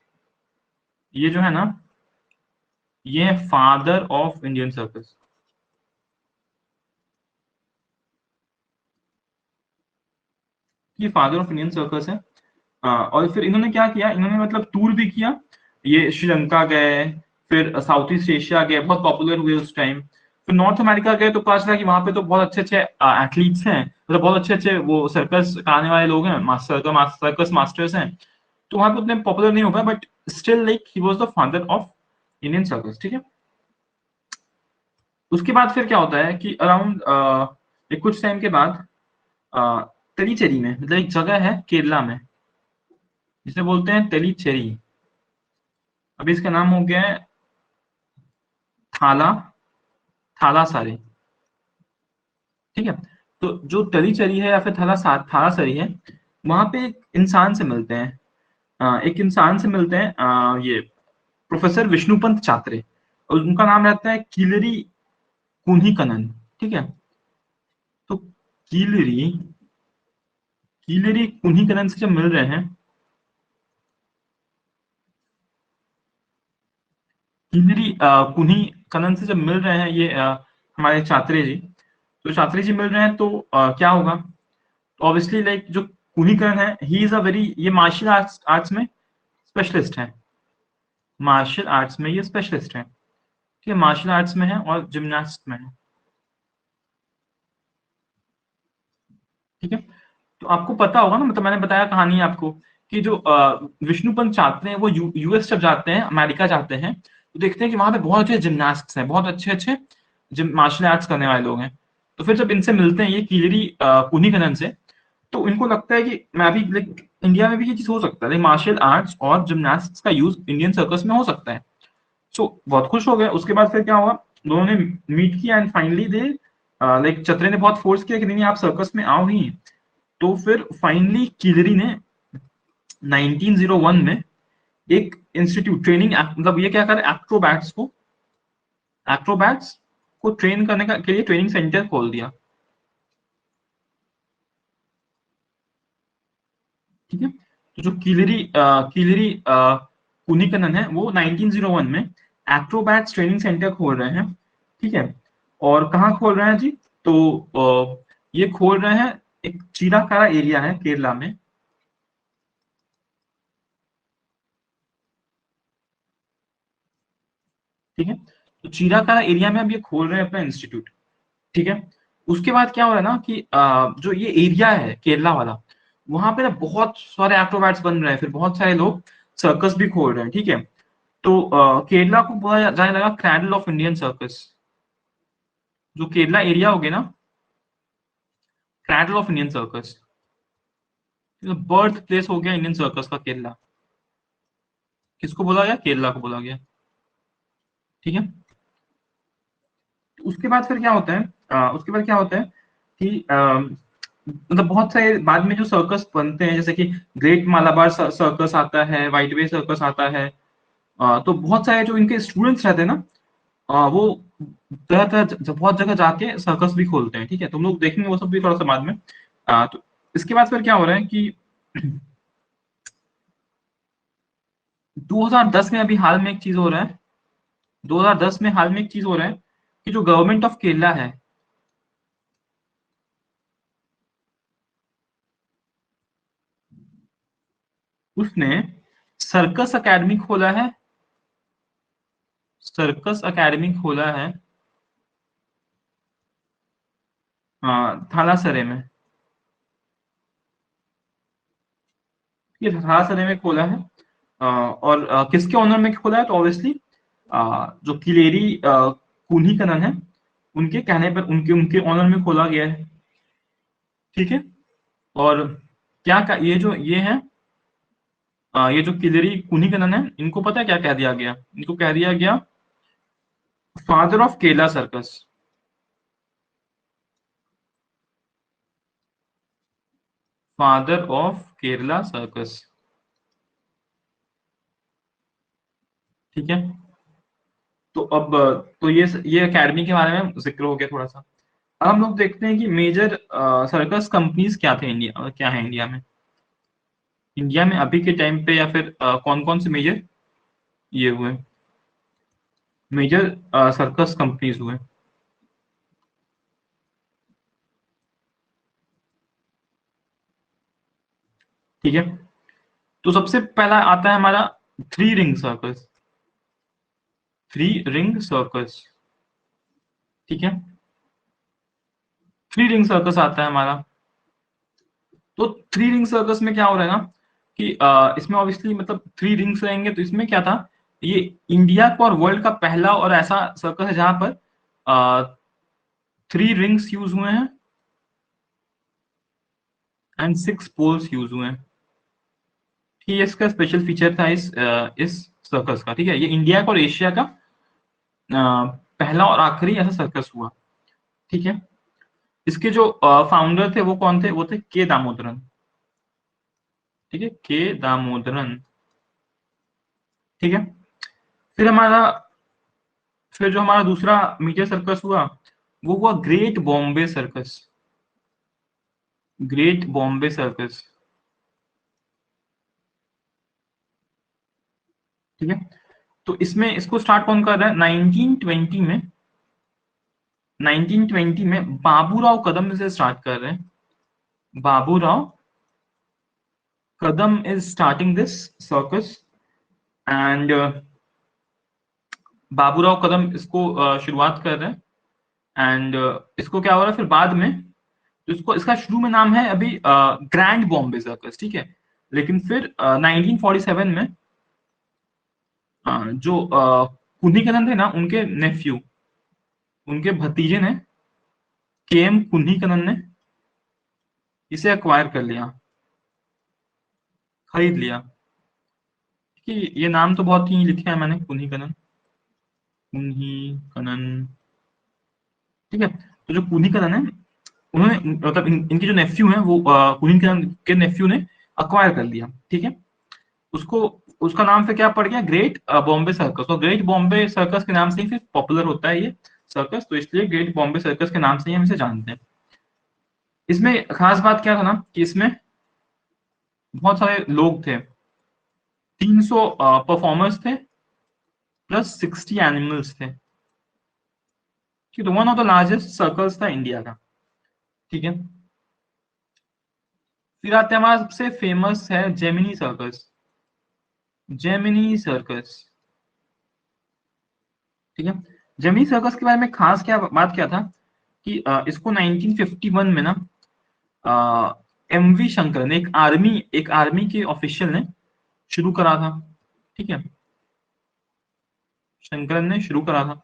Speaker 1: ये जो है ना, ये है फादर ऑफ इंडियन सर्कस। ये फादर ऑफ इंडियन सर्कस है। और फिर इन्होंने क्या किया, इन्होंने मतलब टूर भी किया, ये श्रीलंका गए, फिर साउथ ईस्ट एशिया गए, बहुत पॉपुलर हुए उस टाइम। फिर नॉर्थ अमेरिका गए तो पता चला कि वहां पे तो बहुत अच्छे अच्छे एथलीट्स हैं, मतलब बहुत अच्छे अच्छे वो सर्कस कराने वाले लोग हैं, सर्कस मास्टर्स हैं। तो वहां पे उतने पॉपुलर नहीं हो पाए, but still like he was the father of Indian circus, ठीक है। उसके बाद फिर क्या होता है कि अराउंड एक कुछ टाइम के बाद अ, तेलीचेरी में, मतलब एक जगह है केरला में जिसे बोलते हैं तेलीचेरी। अभी इसका नाम हो गया है थाला, थाला सारी, ठीक है। तो जो तेलीचेरी है या फिर थाला सारी है, वहां पे एक इंसान से मिलते हैं, एक इंसान से मिलते हैं, ये प्रोफेसर विष्णुपंत छात्रे, और उनका नाम रहता है किलरी कुन्ही कनन, ठीक है। तो कीलरी कीलरी कुन्ही कनन से जब मिल रहे हैं, किन्नरी कुन्ही कनन से जब मिल रहे हैं ये हमारे छात्रे जी, तो छात्रे जी मिल रहे हैं तो क्या होगा? तो ऑब्वियसली लाइक जो कुन्हीकरण है, ही इज अ वेरी, ये मार्शल आर्ट्स आर्ट्स में स्पेशलिस्ट है। मार्शल आर्ट्स में ये स्पेशलिस्ट है, ठीक है, मार्शल आर्ट्स में है और जिम्नास्ट में है, ठीक है। तो आपको पता होगा ना, मतलब मैंने बताया कहानी आपको कि जो विष्णुपंत छात्र हैं वो यूएस जब जाते हैं, अमेरिका जाते हैं, तो देखते हैं कि वहां पे बहुत अच्छे जिम्नास्ट्स हैं, बहुत अच्छे अच्छे जिम मार्शल आर्ट्स करने वाले लोग हैं। तो फिर जब इनसे मिलते हैं ये कीलरी कुन्हीकरण से, तो इनको लगता है कि मैं भी लाइक इंडिया में भी ये चीज हो सकता है, मार्शल आर्ट्स और जिम्नास्टिक्स का यूज इंडियन सर्कस में हो सकता है। सो बहुत खुश हो गए। उसके बाद फिर क्या हुआ, दोनों ने मीट किया एंड फाइनली दे लाइक चतरे ने बहुत फोर्स किया कि नहीं आप सर्कस में आओ ही। तो फिर फाइनली किलरी ने 1901 में एक इंस्टीट्यूट ट्रेनिंग, मतलब ये क्या करे, एक्रोबैट्स को ट्रेन करने का के लिए ट्रेनिंग सेंटर खोल दिया, ठीक है। तो जो किलरी कुनिकनन है वो 1901 में एक्रोबैट्स ट्रेनिंग सेंटर खोल रहे हैं, ठीक है। और कहाँ खोल रहे हैं जी? तो ये खोल रहे हैं, एक चीराकारा एरिया है केरला में, ठीक है। तो चीराकारा एरिया में अब ये खोल रहे हैं अपना इंस्टीट्यूट, ठीक है। उसके बाद क्या हो रहा है ना कि जो ये एरिया है केरला वाला, वहां पे ना बहुत सारे एक्रोबैट्स बन रहे हैं, फिर बहुत सारे लोग सर्कस भी खोल रहे हैं, ठीक है। तो केरला को बोला जाने लगा क्रैडल ऑफ इंडियन सर्कस। जो केरला एरिया हो गया ना, cradle of Indian circus, birth place हो गया इंडियन सर्कस का केरला। किसको बोला गया? केरला को बोला गया, ठीक है। उसके बाद फिर क्या होता है, उसके बाद क्या होता है कि मतलब बहुत सारे बाद में जो सर्कस बनते हैं, जैसे कि ग्रेट मालाबार सर्कस आता है, व्हाइट वे सर्कस आता है। तो बहुत सारे जो इनके स्टूडेंट्स रहते हैं ना, वो तरह तरह बहुत जगह जाके सर्कस भी खोलते हैं, ठीक है। तुम लोग देखेंगे वो सब भी थोड़ा सा बाद में। तो इसके बाद फिर क्या हो रहा है कि 2010 में, अभी हाल में एक चीज हो रहा है, 2010 में हाल में एक चीज हो रहा है कि जो गवर्नमेंट ऑफ केरला है, उसने सर्कस अकेडमी खोला है, सर्कस अकेडमी खोला है थानासरे में, ये थानासरे में खोला है। और किसके ऑनर में खोला है? तो ऑब्वियसली जो किलेरी कुन्हीकरण है, उनके कहने पर, उनके उनके ऑनर में खोला गया है, ठीक है। और क्या का ये जो ये है, ये जो किलेरी कुन्हीकरण है, इनको पता है क्या कह दिया गया? इनको कह दिया गया father of Kerala circus, father of Kerala circus, ठीक है। तो अब तो ये एकेडमी के बारे में जिक्र हो गया थोड़ा सा। अब हम लोग देखते हैं कि मेजर सर्कस कंपनीज क्या थे इंडिया, क्या है इंडिया में, इंडिया में अभी के टाइम पे, या फिर कौन कौन से मेजर ये हुए, मेजर सर्कस कंपनीज हुए, ठीक है। तो सबसे पहला आता है हमारा three ring circus, three ring circus, ठीक है। थ्री रिंग सर्कस आता है हमारा। तो थ्री रिंग सर्कस में क्या हो रहा है ना कि इसमें ऑब्वियसली मतलब थ्री रिंग्स रहेंगे, तो इसमें क्या था, ये इंडिया का और वर्ल्ड का पहला और ऐसा सर्कस है जहां पर थ्री रिंग्स यूज हुए हैं एंड सिक्स पोल्स यूज हुए हैं। ये इसका स्पेशल फीचर था इस सर्कस का, ठीक है। ये इंडिया का और एशिया का पहला और आखिरी ऐसा सर्कस हुआ, ठीक है। इसके जो फाउंडर थे वो कौन थे? वो थे के दामोदरन, ठीक है, के दामोदरन, ठीक है। फिर हमारा, फिर जो हमारा दूसरा मेजर सर्कस हुआ, वो हुआ great Bombay circus, great Bombay circus, ठीक है। तो इसमें इसको स्टार्ट कौन कर रहा है? 1920 में, 1920 में बाबूराव कदम से स्टार्ट कर रहे हैं। Baburao Kadam is starting this circus, and Baburao Kadam इसको शुरुआत कर रहे हैं। एंड इसको क्या हो रहा है फिर बाद में, तो इसको, इसका शुरू में नाम है अभी ग्रैंड बॉम्बे सर्कस, ठीक है। लेकिन फिर 1947 में जो कुन्हीकरण थे ना, उनके नेफ्यू, उनके भतीजे ने, केएम कुन्हीकरण ने इसे अक्वायर कर लिया, खरीद लिया। कि ये नाम तो बहुत ही लिखे हैं मैंने, कुन्हीकरण, कुन्हीकरण, ठीक है। तो जो कुन्हीकरण है, उन्होंने मतलब इनके जो नेफ्यू हैं वो कुन्हीकरण के नेफ्यू ने अक्वायर कर लिया, ठीक है। उसको, उसका नाम फिर क्या पड़ गया? Great Bombay circus. तो ग्रेट बॉम्बे सर्कस के नाम से ही फिर पॉपुलर होता है ये सर्कस, तो इसलिए ग्रेट बॉम्बे सर्कस के नाम से ही हम इसे जानते हैं। इसमें खास बात क्या था ना कि इसमें बहुत सारे लोग थे, 300 परफॉर्मर्स थे, प्लस 60 एनिमल्स थे, कि तो one of the largest circles था इंडिया का, ठीक है। फिर आते हैं हमारा सबसे फेमस है जेमिनी सर्कस, जेमिनी सर्कस, ठीक है। जेमिनी सर्कस के बारे में खास क्या बात क्या था कि इसको 1951 में ना एमवी शंकर ने, एक आर्मी के ऑफिशियल ने शुरू करा था, ठीक है। शंकर ने शुरू करा था,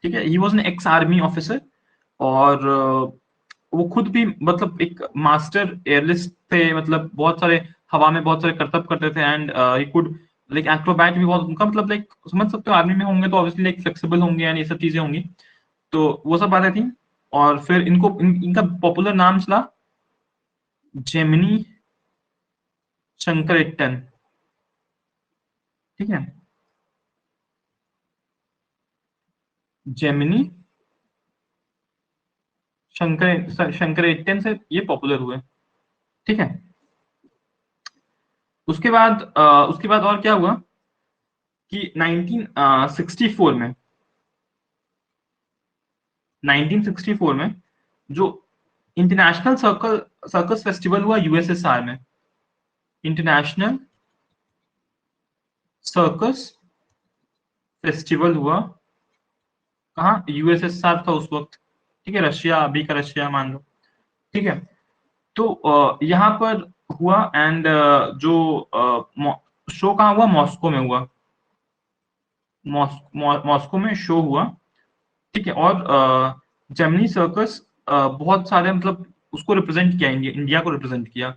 Speaker 1: ठीक है। He was an ex army officer, और वो खुद भी मतलब एक मास्टर एयरलिस्ट थे, मतलब बहुत सारे हवा में बहुत सारे करतब करते थे, and he could like Acrobat भी बहुत उनका, मतलब लाइक समझ सकते हो, आर्मी में होंगे तो ऑब्वियसली लाइक फ्लेक्सिबल होंगे एंड ये सब चीजें होंगी, तो वो सब बातें थी। और फिर इनका पॉपुलर नाम चला जेमिनी शंकरेट्टन, ठीक है। जेमिनी शंकरेट्टन से ये पॉपुलर हुए, ठीक है। उसके बाद और क्या हुआ कि 1964 में, 1964 में जो इंटरनेशनल सर्कस फेस्टिवल हुआ यूएसएसआर में, इंटरनेशनल सर्कस फेस्टिवल हुआ कहाँ? यूएसएसआर था उस वक्त, ठीक है। रशिया, अभी का रशिया मान लो, ठीक है। तो यहाँ पर हुआ, एंड जो शो कहाँ हुआ? मॉस्को में हुआ, मॉस्को में शो हुआ, ठीक है। और जेमिनी सर्कस बहुत सारे मतलब उसको रिप्रेजेंट किया, इंडिया को रिप्रेजेंट किया।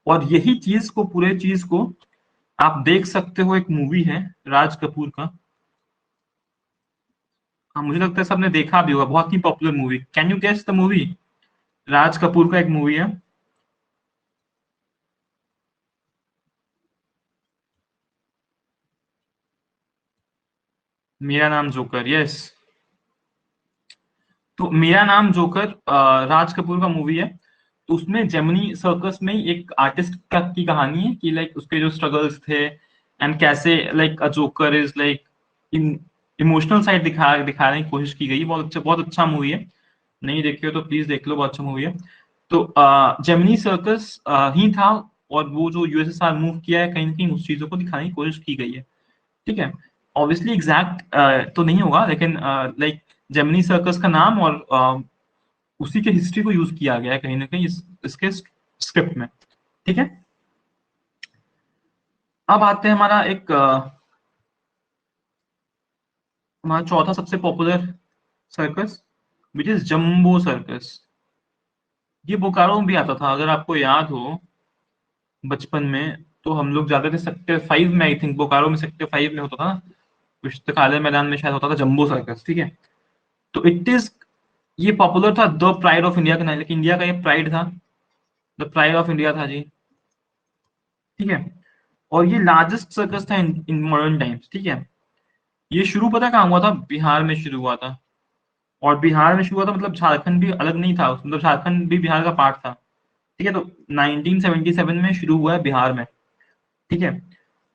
Speaker 1: और यही चीज को, पूरे चीज को आप देख सकते हो, एक मूवी है राज कपूर का, हाँ मुझे लगता है सबने देखा भी होगा, बहुत ही popular movie. Can you guess the movie? Raj Kapoor का एक मूवी है, मेरा नाम जोकर, यस। तो मेरा नाम जोकर राज कपूर का मूवी है। तो उसमें जेमिनी सर्कस में ही एक आर्टिस्ट की कहानी है कि लाइक उसके जो स्ट्रगल्स थे, एंड कैसे like a joker is like in emotional side दिखाने की कोशिश की गई। बहुत अच्छा मूवी है, नहीं देखी हो तो प्लीज देख लो, बहुत अच्छा मूवी है। तो जेमिनी सर्कस ही था, और वो जो यूएसएसआर मूव किया है, कहीं ना कहीं उस चीजों को दिखाने की कोशिश की गई है, ठीक है। ऑब्वियसली एग्जैक्ट तो नहीं होगा, लेकिन लाइक जेमिनी सर्कस का नाम और उसी के हिस्ट्री को यूज किया गया है कहीं ना कहीं इसके स्क्रिप्ट में, ठीक है। अब आते हैं हमारा एक हमारा चौथा सबसे popular circus, which is jumbo circus. ये बोकारो में भी आता था, अगर आपको याद हो बचपन में, तो हम लोग जाते थे सेक्टर 5 में, आई थिंक बोकारो में सेक्टर 5 में होता था, पुस्तकालय मैदान में शायद होता था जम्बो सर्कस, ठीक है। तो इट इज, ये पॉपुलर था द प्राइड ऑफ इंडिया के नाम, लेकिन इंडिया का ये प्राइड था, द प्राइड ऑफ इंडिया था जी, ठीक है। और ये लार्जेस्ट सर्कस था इन मॉडर्न टाइम्स, ठीक है। ये शुरू पता कहाँ हुआ था? बिहार में शुरू हुआ था। और बिहार में शुरू हुआ था मतलब झारखंड भी अलग नहीं था, मतलब झारखंड भी बिहार का पार्ट था, ठीक है। तो 1977 में शुरू हुआ है बिहार में, ठीक है।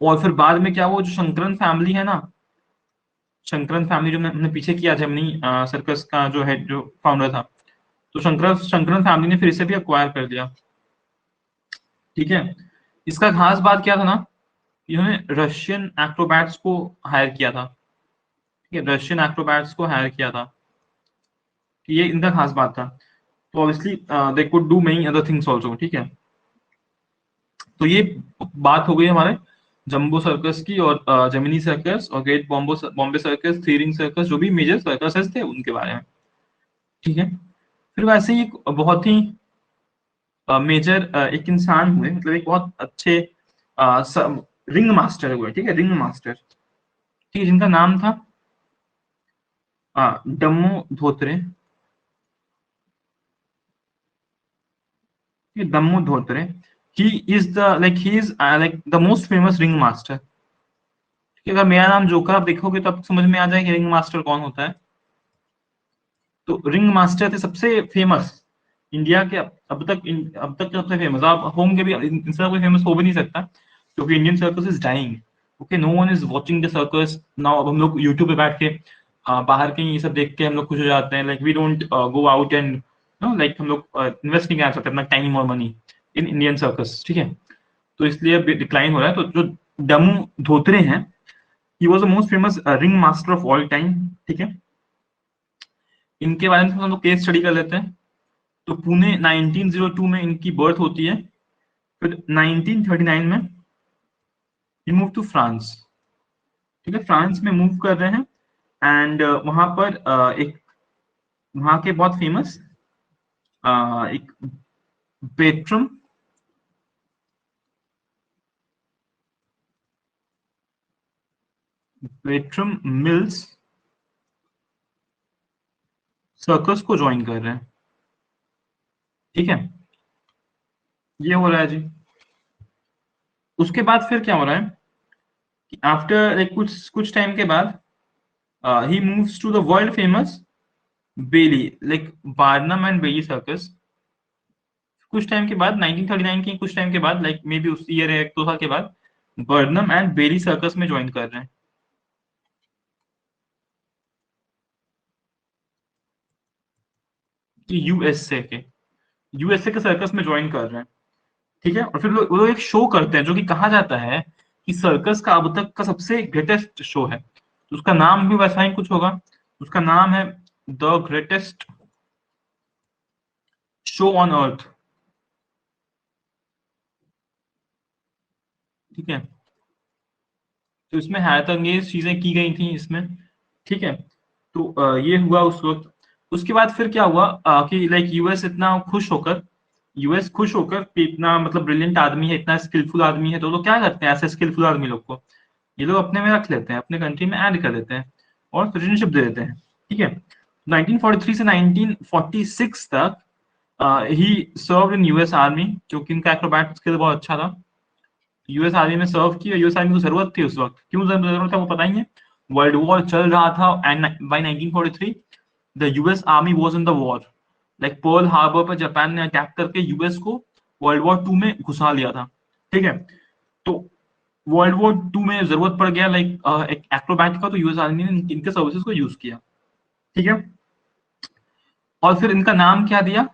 Speaker 1: और फिर बाद में क्या हुआ, जो शंकरन फैमिली है ना, शंकरन फैमिली जो हमने पीछे किया जेमिनी सर्कस का जो हेड जो फाउंडर था, तो शंकरन फैमिली ने फिर इसे भी अक्वायर कर लिया। ठीक है, इसका खास बात क्या था ना, इन्होंने रशियन एक्रोबैट्स को हायर किया था। ठीक है, रशियन एक्रोबैट्स को हायर किया था, ये इनका खास बात था। तो obviously they could do many other things also. ठीक है, तो ये बात हो गई हमारे जंबो सर्कस की और जेमिनी सर्कस और great Bombay circus, three ring circus, जो भी मेजर सर्कसेस थे उनके बारे में। ठीक है, फिर वैसे ही एक बहुत ही मेजर एक इंसान हुए, मतलब एक बहुत अच्छे रिंग मास्टर हुए। ठीक है, रिंग मास्टर, ठीक है, जिनका नाम था डम्मो Dhotre. Dammu Dhotre, he is the like he is like the most famous ring master। ठीक है, अगर मेरा नाम जोकर आप देखोगे तो आपको समझ में आ जाएगा रिंग मास्टर कौन होता है। तो रिंग मास्टर थे सबसे फेमस इंडिया के, अब तक सबसे फेमस आप होंगे भी, इनसे कोई फेमस हो भी नहीं सकता, क्योंकि Indian circus is dying. Okay, no one is watching the circus now. अब हम लोग यूट्यूब पे बैठ के बाहर के ये सब देख के हम लोग खुश हो जाते हैं, like we don't go out and no, like हम लोग इन्वेस्ट नहीं कर सकते अपना टाइम और मनी इन इंडियन सर्कस। ठीक है, तो इसलिए डिक्लाइन हो रहा है। तो जो डमू धोत्रे हैं, he was the most famous ring master of all time. ठीक है, इनके बारे में हम लोग केस स्टडी कर लेते हैं। तो पुणे 1902 में इनकी बर्थ होती है, फिर 1939 में ही मूव टू फ्रांस। ठीक है, फ्रांस में मूव कर रहे हैं एंड वहां पर एक वहां के बहुत फेमस एक बेट्रम बेट्रम मिल्स सर्कस को ज्वाइन कर रहे हैं। ठीक है, ये हो रहा है जी। उसके बाद फिर क्या हो रहा है कि आफ्टर लाइक कुछ टाइम के बाद ही moves to the world famous Bailey, like Barnum and Bailey circus. कुछ टाइम के बाद 1939 के कुछ टाइम के बाद, लाइक मे बी उस ईयर एक दो साल के बाद, बर्नम एंड बेली सर्कस में ज्वाइन कर रहे हैं। यूएसए के सर्कस में ज्वाइन कर रहे हैं। ठीक है, और फिर वो लोग एक शो करते हैं जो कि कहा जाता है कि सर्कस का अब तक का सबसे ग्रेटेस्ट शो है। तो उसका नाम भी वैसा ही कुछ होगा, उसका नाम है the greatest show on earth. ठीक है, तो इसमें हैरतअंगेज चीजें की गई थी इसमें। ठीक है, तो ये हुआ उस वक्त। उसके बाद फिर क्या हुआ कि लाइक यूएस खुश होकर कि इतना मतलब ब्रिलियंट आदमी है, इतना स्किलफुल आदमी है, तो लोग क्या करते हैं ऐसे स्किलफुल आदमी लोग को ये लोग अपने में रख लेते हैं, अपने कंट्री में ऐड कर देते हैं और सिटीजनशिप दे देते हैं। ठीक है, 1943 से 1946 तक ही सर्व इन यूएस आर्मी, क्योंकि इनका एक्रोबैट स्किल बहुत अच्छा था। यूएस आर्मी में सर्व किया, यूएस आर्मी को जरूरत थी उस वक्त, क्यों जरूरत था वो पता ही है, वर्ल्ड वॉर चल रहा था and by 1943 the US army was in the war. Like Pearl Harbor पर जापान ने अटैक करके यूएस को वर्ल्ड वॉर टू में घुसा लिया था। ठीक है, तो वर्ल्ड वॉर टू में जरूरत पड़ गया लाइक एक एक्रोबैट का, तो यूएस आर्मी ने इनके सर्विसेज को यूज किया। ठीक है, और फिर इनका नाम क्या दिया,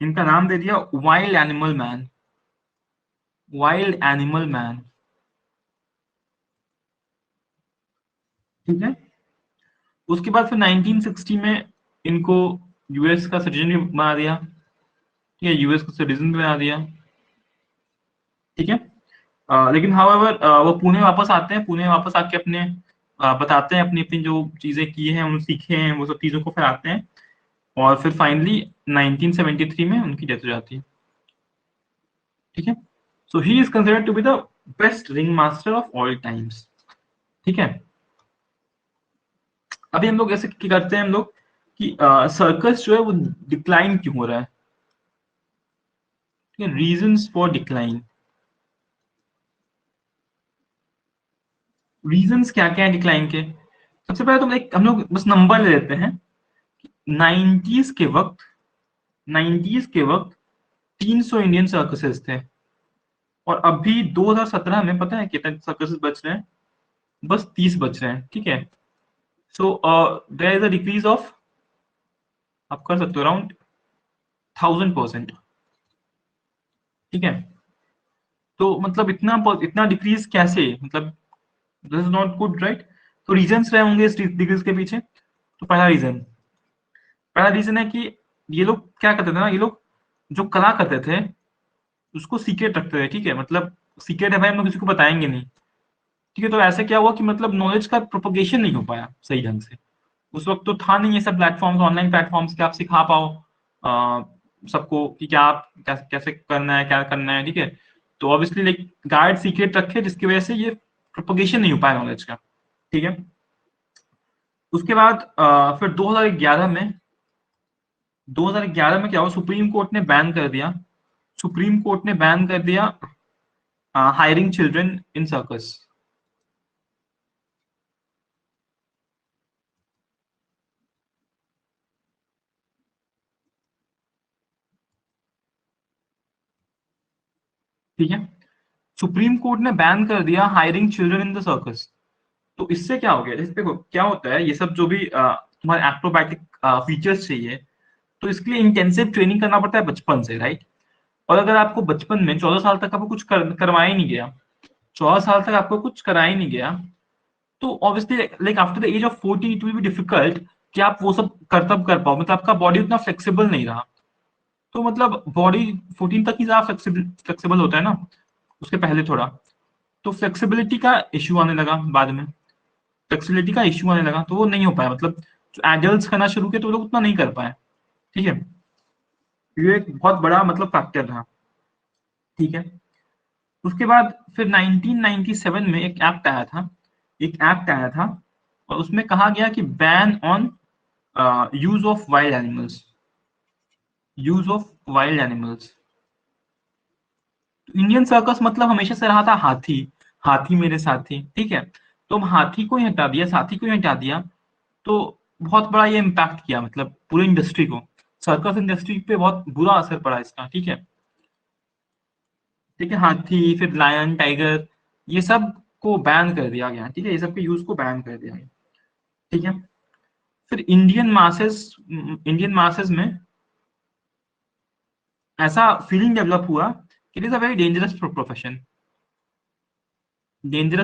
Speaker 1: इनका नाम दे दिया wild animal man. Wild animal man. ठीक है, उसके बाद फिर 1960 में इनको यूएस का सिटीजन भी बना दिया। ठीक है, यूएस का सिटीजन भी बना दिया। ठीक है, लेकिन हाउएवर वो पुणे वापस आते हैं, पुणे वापस आके अपने बताते हैं अपनी अपनी जो चीजें की हैं, उन सीखे हैं, वो सब चीजों को फैलाते हैं और फिर फाइनली 1973 में उनकी डेथ हो जाती है। ठीक है, so he is considered to be the best ring master of all times. ठीक है, अभी हम लोग ऐसे क्या करते हैं हम लोग कि सर्कस जो है वो डिक्लाइन क्यों हो रहा है, रीजंस फॉर डिक्लाइन। रीजंस क्या क्या है डिक्लाइन के। सबसे पहले तो एक हम लोग बस नंबर ले लेते हैं। 90s के वक्त 90s के वक्त 300 इंडियन सर्कसेस थे और अभी 2017 में पता है कितने सर्कसेस बच रहे हैं, बस 30 बच रहे हैं। ठीक है, so there is a decrease of, आप कर सकते हो अराउंड 1000%, ठीक है। तो मतलब इतना इतना डिक्रीज कैसे, मतलब this is not good, right. तो रीजंस रहे होंगे इस डिक्रीज के पीछे। तो पहला रीजन है कि ये लोग क्या करते थे ना, ये लोग जो कला करते थे उसको सीक्रेट रखते थे, ठीक है। मतलब सीक्रेट है भाई, हम लोग किसी को बताएंगे नहीं, ठीक है। तो ऐसे क्या हुआ कि मतलब नॉलेज का प्रोपोगेशन नहीं हो पाया सही ढंग से। उस वक्त तो था नहीं ये सब प्लेटफॉर्म्स, ऑनलाइन प्लेटफॉर्म्स कि आप सिखा पाओ सबको कि क्या आप कैसे करना है, क्या करना है, ठीक है। तो ऑब्वियसली लाइक गार्ड सीक्रेट रखे, जिसकी वजह से ये प्रोपोगेशन नहीं हो पाया नॉलेज का, ठीक है। उसके बाद फिर 2011 में क्या हुआ, सुप्रीम कोर्ट ने बैन कर दिया, सुप्रीम कोर्ट ने बैन कर दिया हायरिंग चिल्ड्रन इन सर्कस। ठीक है, सुप्रीम कोर्ट ने बैन कर दिया hiring children in the circus. तो इससे क्या हो गया, जैसे देखो क्या होता है, ये सब जो भी तुम्हारे एक्रोबैटिक फीचर्स चाहिए, तो इसके लिए इंटेंसिव ट्रेनिंग करना पड़ता है बचपन से, राइट। और अगर आपको बचपन में 14 साल तक आपको कुछ करवाया ही नहीं गया, 14 साल तक आपको कुछ कराया ही नहीं गया, तो obviously like after the age of 40 it will be difficult कि आप वो सब करतब कर पाओ, मतलब आपका बॉडी उतना फ्लेक्सिबल नहीं रहा। तो मतलब बॉडी 14 तक ही ज्यादा फ्लेक्सिबल होता है ना, उसके पहले थोड़ा। तो फ्लेक्सिबिलिटी का इश्यू आने लगा बाद में, फ्लेक्सिबिलिटी का इश्यू आने लगा, तो वो नहीं हो पाया, मतलब जो एडल्ट करना शुरू किए तो वो लोग उतना नहीं कर पाए, ठीक है। ये एक बहुत बड़ा मतलब फैक्टर रहा, ठीक है। उसके बाद फिर 1997 में एक एक्ट आया था और उसमें कहा गया कि ban on use of wild animals, use of wild animals. Indian circus मतलब हमेशा से रहा था हाथी, हाथी मेरे साथी, ठीक है। तो हम हाथी को ही हटा दिया, साथी को ही हटा दिया, तो बहुत बड़ा ये इम्पैक्ट किया, मतलब पूरी इंडस्ट्री को, सर्कस इंडस्ट्री पे बहुत बुरा असर पड़ा इसका, ठीक है। ठीक है, हाथी फिर लायन टाइगर ये सब को बैन कर दिया गया, ठीक है, ये सब के यूज को बैन कर दिया गया, ठीक है। फिर इंडियन मासेस में ऐसा फीलिंग डेवलप हुआ कि it is a very dangerous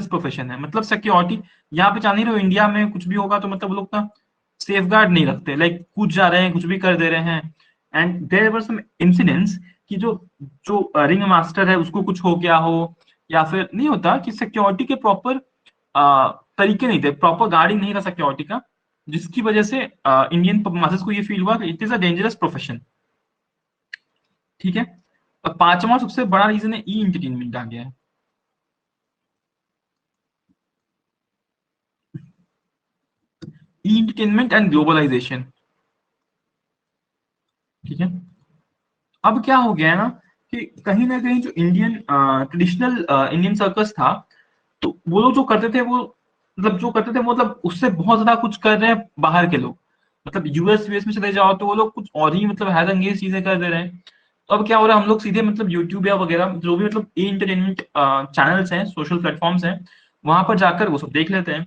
Speaker 1: profession है, मतलब सिक्योरिटी यहाँ पे जान ही रहे हो, इंडिया में कुछ भी होगा तो मतलब वो लोग ना सेफ गार्ड नहीं रखते, लाइक कूद जा रहे हैं, कुछ भी कर दे रहे हैं। And there were some incidents कि जो जो रिंग मास्टर है उसको कुछ हो गया हो, या फिर नहीं होता कि सिक्योरिटी के प्रॉपर तरीके नहीं थे, प्रॉपर गार्डिंग नहीं था सिक्योरिटी का, जिसकी वजह से इंडियन मासेस को ये फील हुआ कि it is a dangerous profession, ठीक है। और पांचवा सबसे बड़ा रीजन है ई इंटरटेनमेंट आ गया है, ई इंटरटेनमेंट एंड ग्लोबलाइजेशन, ठीक है। अब क्या हो गया है ना कि कहीं ना कहीं जो इंडियन ट्रेडिशनल इंडियन सर्कस था, तो वो लोग जो करते थे वो, मतलब जो करते थे वो मतलब उससे बहुत ज्यादा कुछ कर रहे हैं बाहर के लोग, मतलब यूएस में चले जाओ तो वो लोग कुछ और ही मतलब हैरत अंगेज चीजें कर दे रहे हैं। तो अब क्या हो रहा है, हम लोग सीधे मतलब यूट्यूब या वगैरह जो भी मतलब ई इंटरटेनमेंट चैनल्स हैं, सोशल प्लेटफॉर्म्स हैं, वहां पर जाकर वो सब देख लेते हैं।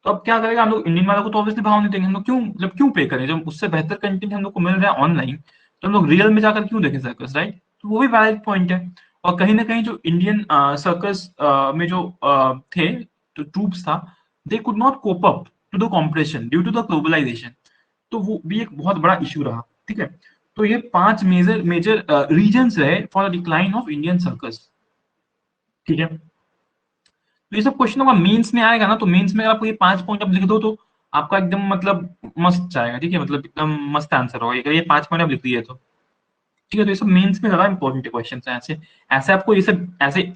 Speaker 1: तो अब क्या करेगा, हम लोग इंडियन वालों को तो ऑब्वियसली भाव नहीं देंगे, हम लोग क्यों मतलब क्यों पे करें जब उससे बेहतर कंटेंट हम लोग को मिल रहा है ऑनलाइन, तो हम लोग रियल में जाकर क्यों देखें सर्कस, राइट। तो वो भी वैलिड पॉइंट है। और कहीं ना कहीं जो इंडियन सर्कस में जो थे, तो ट्रूप्स था, they could not cope up to the competition due to the globalization. तो वो भी एक बहुत बड़ा इशू रहा, ठीक है। तो ये 5 मेजर मेजर रीजंस रहे for the decline of Indian circus, ठीक है। तो ये सब क्वेश्चन का मेंस में आएगा ना, तो मेंस में अगर आपको ये 5 पॉइंट आप लिख दो तो आपका एकदम मतलब मस्त जाएगा, ठीक है, मतलब एकदम मस्त आंसर होगा अगर ये 5 पॉइंट आप लिख दिए तो, ठीक है। तो ये सब मेंस में ज्यादा इंपॉर्टेंट क्वेश्चन है, ऐसे ऐसे आपको ये सब ऐसे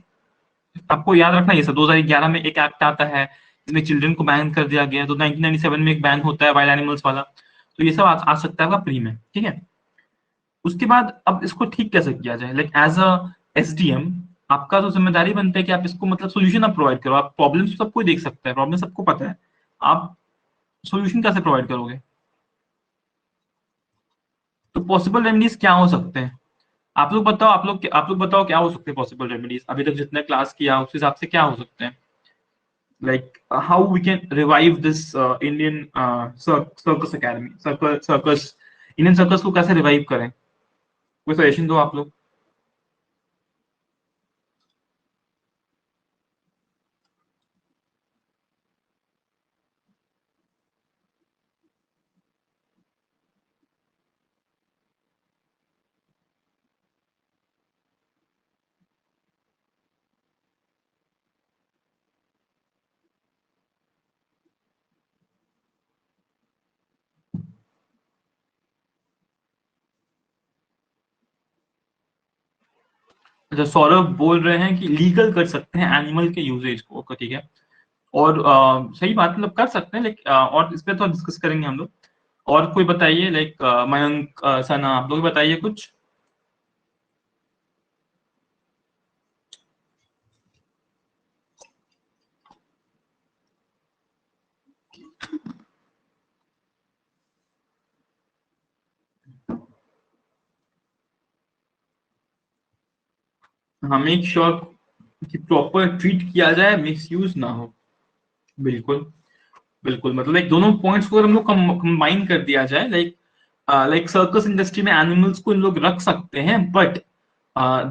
Speaker 1: आपको याद रखना। ये सब 2011 में एक एक्ट आता है जिसमें चिल्ड्रन को बैन कर दिया गया, तो 1997 में एक बैन होता है वाइल्ड एनिमल्स वाला। तो ये सब आ सकता है आपका प्री में, ठीक है। उसके बाद अब इसको ठीक कैसे किया जाए, लाइक एज अ एसडीएम आपका तो जिम्मेदारी बनता है कि आप इसको मतलब सोल्यूशन आप प्रोवाइड करो। आप प्रॉब्लम सबको देख सकता है, प्रॉब्लम सबको पता है, आप सोल्यूशन कैसे प्रोवाइड करोगे। तो पॉसिबल रेमेडीज क्या हो सकते हैं, आप लोग बताओ, आप लोग बताओ क्या हो सकते हैं पॉसिबल रेमेडीज, अभी तक जितने क्लास किया उस हिसाब से क्या हो सकते हैं। like how we can revive this Indian circus academy, circus Indian circus को कैसे revive करें, कोई सजेशन दो आप लोग। अच्छा, सौरभ बोल रहे हैं कि लीगल कर सकते हैं एनिमल के यूजेज को, ठीक है। और सही बात, मतलब कर सकते हैं, लेकिन और इस पे तो डिस्कस करेंगे हम लोग। और कोई बताइए, लाइक मयंक, सना, आप लोग बताइए कुछ। हाँ, मेक श्योर कि प्रॉपर ट्रीट किया जाए, मिस यूज ना हो। बिल्कुल बिल्कुल, मतलब लाइक दोनों पॉइंट्स को अगर हम लोग कंबाइन कर दिया जाए, लाइक लाइक सर्कस इंडस्ट्री में एनिमल्स को इन लोग रख सकते हैं, but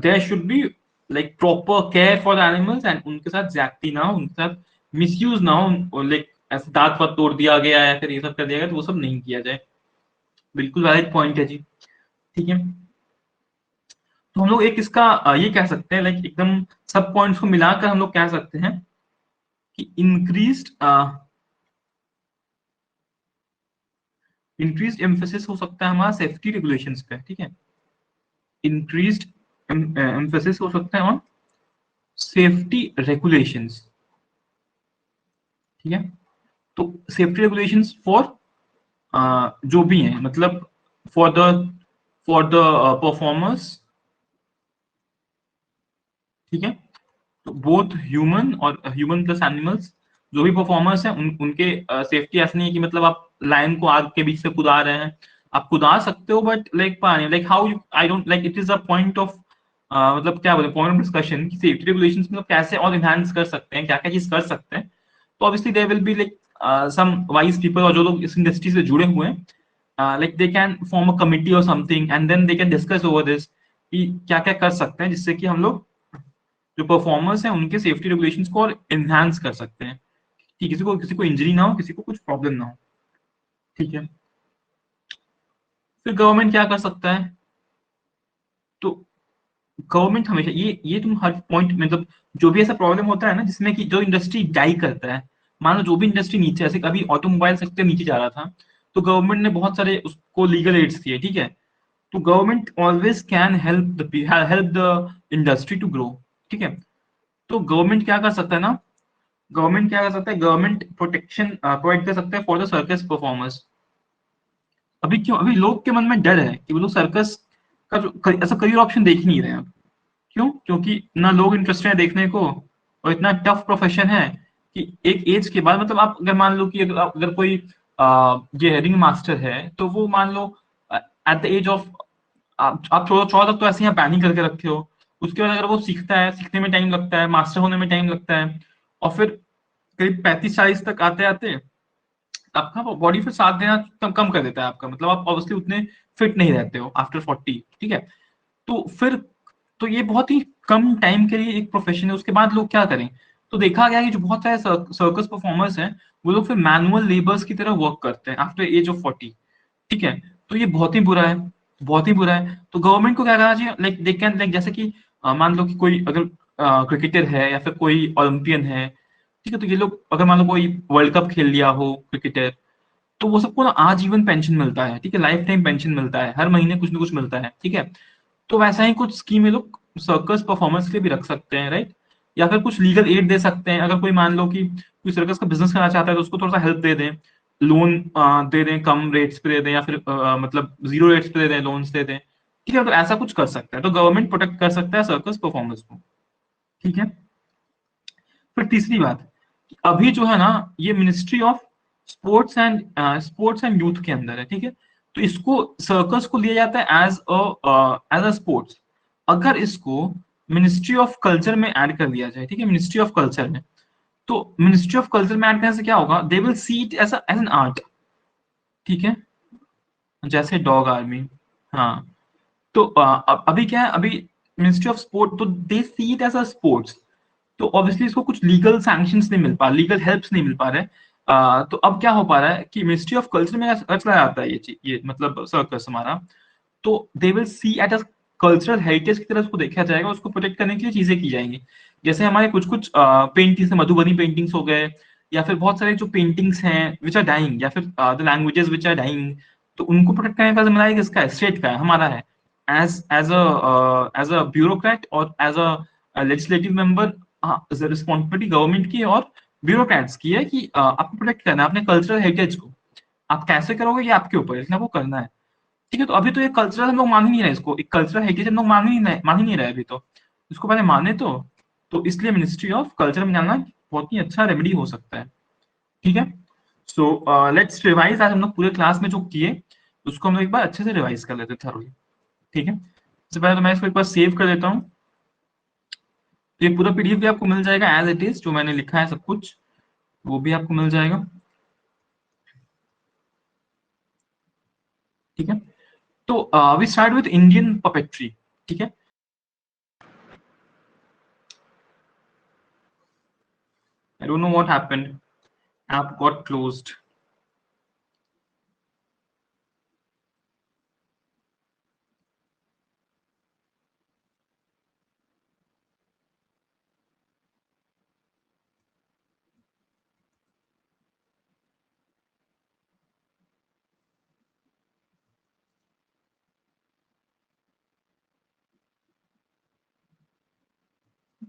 Speaker 1: there should be like proper care for animals, and उनके साथ ज्यादती ना हो, उनके साथ मिसयूज ना हो, लाइक ऐसे दांत वात तोड़ दिया गया है फिर ये सब कर दिया गया, तो वो सब नहीं किया जाए। बिल्कुल वैलिड पॉइंट है जी। ठीक है, तो हम लोग एक इसका ये कह सकते हैं, लाइक एकदम सब पॉइंट्स को मिलाकर हम लोग कह सकते हैं कि इंक्रीज्ड एम्फेसिस हो सकता है हमारा सेफ्टी रेगुलेशंस पे। ठीक है, इंक्रीज्ड एम्फेसिस हो सकता है ऑन सेफ्टी रेगुलेशंस। ठीक है, तो सेफ्टी रेगुलेशंस फॉर जो भी हैं, मतलब फॉर द परफॉर्मर्स। ठीक है, तो बोथ ह्यूमन और ह्यूमन प्लस एनिमल्स, जो भी परफॉर्मर्स हैं उनके सेफ्टी ऐसा नहीं है कि मतलब आप लाइन को आग के बीच से कुदा रहे हैं। आप कुदा सकते हो, but like like how you, I don't like, it is a point of मतलब क्या बोले, पॉइंट ऑफ डिस्कशन कि सेफ्टी रेगुलेशंस मतलब कैसे और इनहांस कर सकते हैं, क्या क्या चीज कर सकते हैं। तो obviously there will be like some wise people, और जो लोग इस इंडस्ट्री से जुड़े हुए हैं, like they can form a committee और something, and then they can discuss over this कि क्या क्या कर सकते हैं जिससे कि हम लोग जो परफॉर्मर्स हैं उनके सेफ्टी रेगुलेशंस को और एनहांस कर सकते हैं कि किसी को इंजरी ना हो, किसी को कुछ प्रॉब्लम ना हो। ठीक है, फिर गवर्नमेंट क्या कर सकता है? तो गवर्नमेंट हमेशा ये तुम हर पॉइंट, मतलब जो भी ऐसा प्रॉब्लम होता है ना जिसमें कि जो इंडस्ट्री डाई करता है, मान लो जो भी इंडस्ट्री नीचे, जैसे कभी ऑटोमोबाइल सेक्टर नीचे जा रहा था, तो गवर्नमेंट ने बहुत सारे उसको लीगल एड्स दिए। ठीक है, तो government always can help the industry to grow. ठीक है, तो गवर्नमेंट क्या कर सकता है ना, गवर्नमेंट क्या कर सकता है, गवर्नमेंट प्रोटेक्शन प्रोवाइड कर सकता है फॉर द सर्कस परफॉर्मर्स। अभी क्यों, अभी लोग के मन में डर है कि वो लोग सर्कस का ऐसा करियर ऑप्शन देख ही नहीं रहे हैं। क्यों? क्योंकि ना लोग इंटरेस्टेड है देखने को, और इतना टफ प्रोफेशन है कि एक एज के बाद, मतलब आप अगर मान लो कि अगर कोई ये रिंग मास्टर है, तो वो मान लो एट द एज ऑफ, आप 14 तक तो ऐसे यहाँ बैन ही करके रखे हो। उसके बाद अगर वो सीखता है, सीखने में टाइम लगता है, मास्टर होने में टाइम लगता है, और फिर करीब 35-40 तक आते आते आपका बॉडी फिर साथ देना कम कर देता है आपका, मतलब आप ऑब्वियसली उतने फिट नहीं रहते हो आफ्टर 40। ठीक है, तो फिर तो ये बहुत ही कम टाइम के लिए एक प्रोफेशन है, उसके बाद लोग क्या करें? तो देखा गया कि जो बहुत सारे सर्कस परफॉर्मर्स हैं, वो लोग फिर मैनुअल लेबर्स की तरह वर्क करते हैं आफ्टर एज ऑफ 40। ठीक है, तो ये बहुत ही बुरा है, बहुत ही बुरा है। तो गवर्नमेंट को क्या करना चाहिए, लाइक दे कैन, लाइक जैसे कि मान लो कि कोई अगर क्रिकेटर है या फिर कोई ओलंपियन है, ठीक है, तो ये लोग अगर मान लो कोई वर्ल्ड कप खेल लिया हो क्रिकेटर, तो वो सबको ना आजीवन पेंशन मिलता है। ठीक है, लाइफ टाइम पेंशन मिलता है, हर महीने कुछ ना कुछ मिलता है। ठीक है, तो वैसा ही कुछ स्कीम ये लोग सर्कस परफॉर्मेंस के लिए भी रख सकते हैं, राइट? या फिर कुछ लीगल एड दे सकते हैं, अगर कोई मान लो कि कोई सर्कस का बिजनेस करना चाहता है तो उसको थोड़ा सा हेल्प दे दें, लोन दे दें, कम रेट्स पे दे दें, या फिर मतलब जीरो रेट्स पे दे दें, लोन्स दे दें। ठीक है, तो ऐसा कुछ कर सकता है, तो गवर्नमेंट प्रोटेक्ट कर सकता है सर्कस परफॉर्मर्स को। ठीक है, फिर तीसरी बात, अभी जो है ना, ये ministry of sports and youth के अंदर है। ठीक है, तो इसको सर्कस को लिया जाता है एज अ स्पोर्ट्स। अगर इसको मिनिस्ट्री ऑफ कल्चर में ऐड कर दिया जाए, ठीक है, मिनिस्ट्री ऑफ कल्चर में, तो मिनिस्ट्री ऑफ कल्चर में ऐड करने से क्या होगा, they will see it as an art, ठीक है, जैसे डॉग आर्मी। हाँ, तो अभी क्या है, अभी मिनिस्ट्री ऑफ स्पोर्ट, तो they see it as a sports, तो ऑब्वियसली इसको कुछ लीगल सैंक्शंस नहीं मिल पा, लीगल हेल्प्स नहीं मिल पा रहे। तो अब क्या हो पा रहा है कि मिनिस्ट्री ऑफ कल्चर में अगर चला जाता है ये चीज, ये मतलब सर्कस हमारा, तो दे will C at a cultural heritage की तरह उसको देखा जाएगा, उसको प्रोटेक्ट करने के लिए चीजें की जाएंगी। जैसे हमारे कुछ कुछ पेंटिंग्स, मधुबनी पेंटिंग्स हो गए, या फिर बहुत सारे जो पेंटिंग्स हैं विच आर डाइंग, या फिर the languages which are dying, तो उनको प्रोटेक्ट करने का जिम्मेदारी किसका है, स्टेट का है, हमारा है। एज अ ब्यूरोक्रेट और as a legislative member, responsibility government की और ब्यूरोक्रेट्स की है कि आपको प्रोटेक्ट करना है अपने कल्चरल हेरिटेज को। आप कैसे करोगे ये आपके ऊपर है, लेकिन आपको करना है। ठीक है, तो अभी तो ये कल्चरल हम लोग मान ही नहीं रहे, इसको एक कल्चरल हेरिटेज हम लोग मान ही नहीं रहे अभी तो, इसको पहले माने तो इसलिए मिनिस्ट्री ऑफ कल्चर में जाना बहुत ही अच्छा रेमेडी हो सकता है। ठीक है, सो लेट्स रिवाइज, आज हम लोग पूरे क्लास में जो किए उसको हम लोग एक बार अच्छे से रिवाइज कर लेते हैं थरोली। ठीक है, सबसे पहले तो मैं इसको एक बार सेव कर देता हूँ। तो ये पूरा पीडीएफ भी आपको मिल जाएगा एज इट इज, जो मैंने लिखा है सब कुछ वो भी आपको मिल जाएगा। ठीक है, तो we start with Indian puppetry. ठीक है, I don't know what happened. App got closed.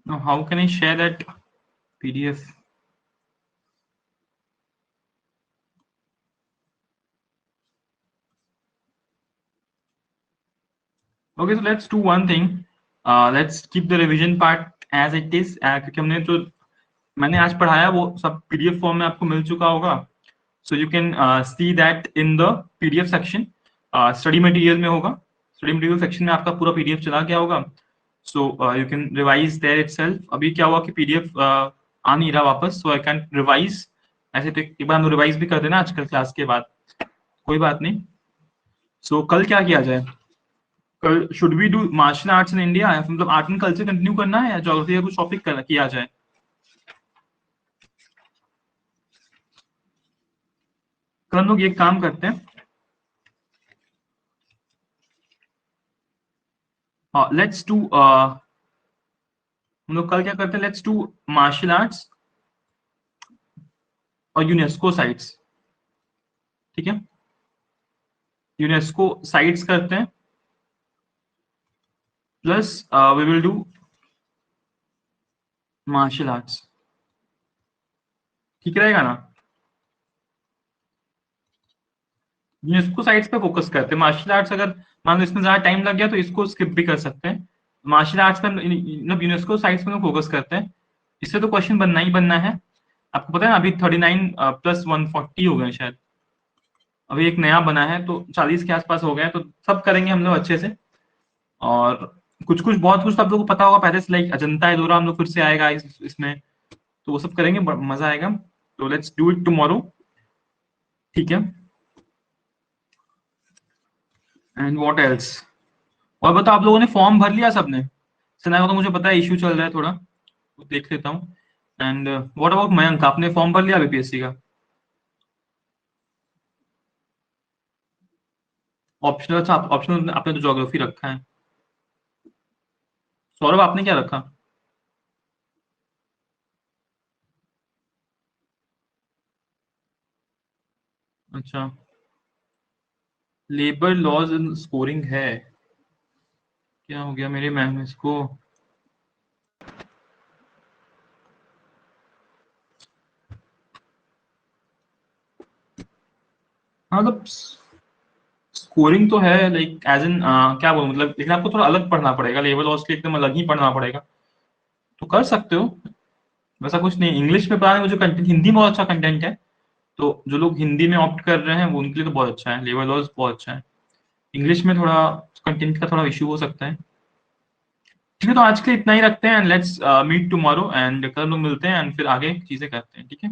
Speaker 1: Now, how can I share that PDF? Okay, so let's do one thing. Let's keep the revision part as it is. क्योंकि हमने जो मैंने आज पढ़ाया वो सब PDF फॉर्म में आपको मिल चुका होगा. So you can see that in the PDF section. Study material में होगा. Study material section में आपका पूरा PDF चला गया होगा. So you can revise there itself. अभी क्या हुआ कि PDF आ नहीं रहा वापस, so I can revise. ऐसे तो एक बार हम रिवाइज भी कर देना आजकल क्लास के बाद, कोई बात नहीं. So कल क्या किया जाए, कल should we do martial arts in India, मतलब आर्ट एंड कल्चर कंटिन्यू करना है या ज्योग्राफी का कुछ टॉपिक किया जाए. कल हम लोग एक काम करते हैं, लेट्स डू हम लोग कल क्या करते हैं, लेट्स डू मार्शल आर्ट्स और यूनेस्को साइट्स. ठीक है, यूनेस्को साइट्स करते हैं, plus we will do martial arts. ठीक रहेगा ना. यूनेस्को साइट्स पे फोकस करते हैं. मार्शल आर्ट्स अगर मान लो इसमें ज्यादा टाइम लग गया तो इसको स्किप भी कर सकते हैं. मार्शल आर्ट्स पे मतलब यूनेस्को साइट्स पे फोकस करते हैं. इससे तो क्वेश्चन बनना ही बनना है. आपको पता है ना, अभी 39 प्लस 140 हो गए शायद. अभी एक नया बना है तो 40 के आसपास हो गए, तो सब करेंगे हम लोग अच्छे से. और कुछ कुछ बहुत कुछ तो आप लोगों को पता होगा पहले से, लाइक अजंता एलोरा हम लोग फिर से आएगा इसमें, तो वो सब करेंगे, मजा आएगा. तो लेट्स डू इट टुमारो. ठीक है, एंड व्हाट एल्स. और बताओ, आप लोगों ने फॉर्म भर लिया सबने. सना को तो मुझे पता है इश्यू चल रहा है थोड़ा, तो देख लेता हूँ. एंड व्हाट अबाउट मयंक, आपने फॉर्म भर लिया बीपीएससी का. ऑप्शनल, अच्छा ऑप्शनल आपने तो ज्योग्राफी रखा है. सौरभ आपने क्या रखा. अच्छा, लेबर लॉज इन स्कोरिंग है. क्या हो गया मेरे मैम इसको. हाँ, मतलब स्कोरिंग तो है, लाइक एज इन क्या बोलूं, मतलब लेकिन आपको थोड़ा अलग पढ़ना पड़ेगा, लेबर लॉज के एकदम अलग ही पढ़ना पड़ेगा. तो कर सकते हो, वैसा कुछ नहीं. इंग्लिश में पढ़ाने में जो कंटेंट, हिंदी में बहुत अच्छा कंटेंट है, तो जो लोग हिंदी में ऑप्ट कर रहे हैं वो उनके लिए तो बहुत अच्छा है, लेबर लॉज बहुत अच्छा है. इंग्लिश में थोड़ा कंटेंट का थोड़ा इशू हो सकता है. ठीक है, तो आज के लिए इतना ही रखते हैं, and let's meet tomorrow, and कल लोग मिलते हैं एंड फिर आगे चीजें करते हैं, ठीक है।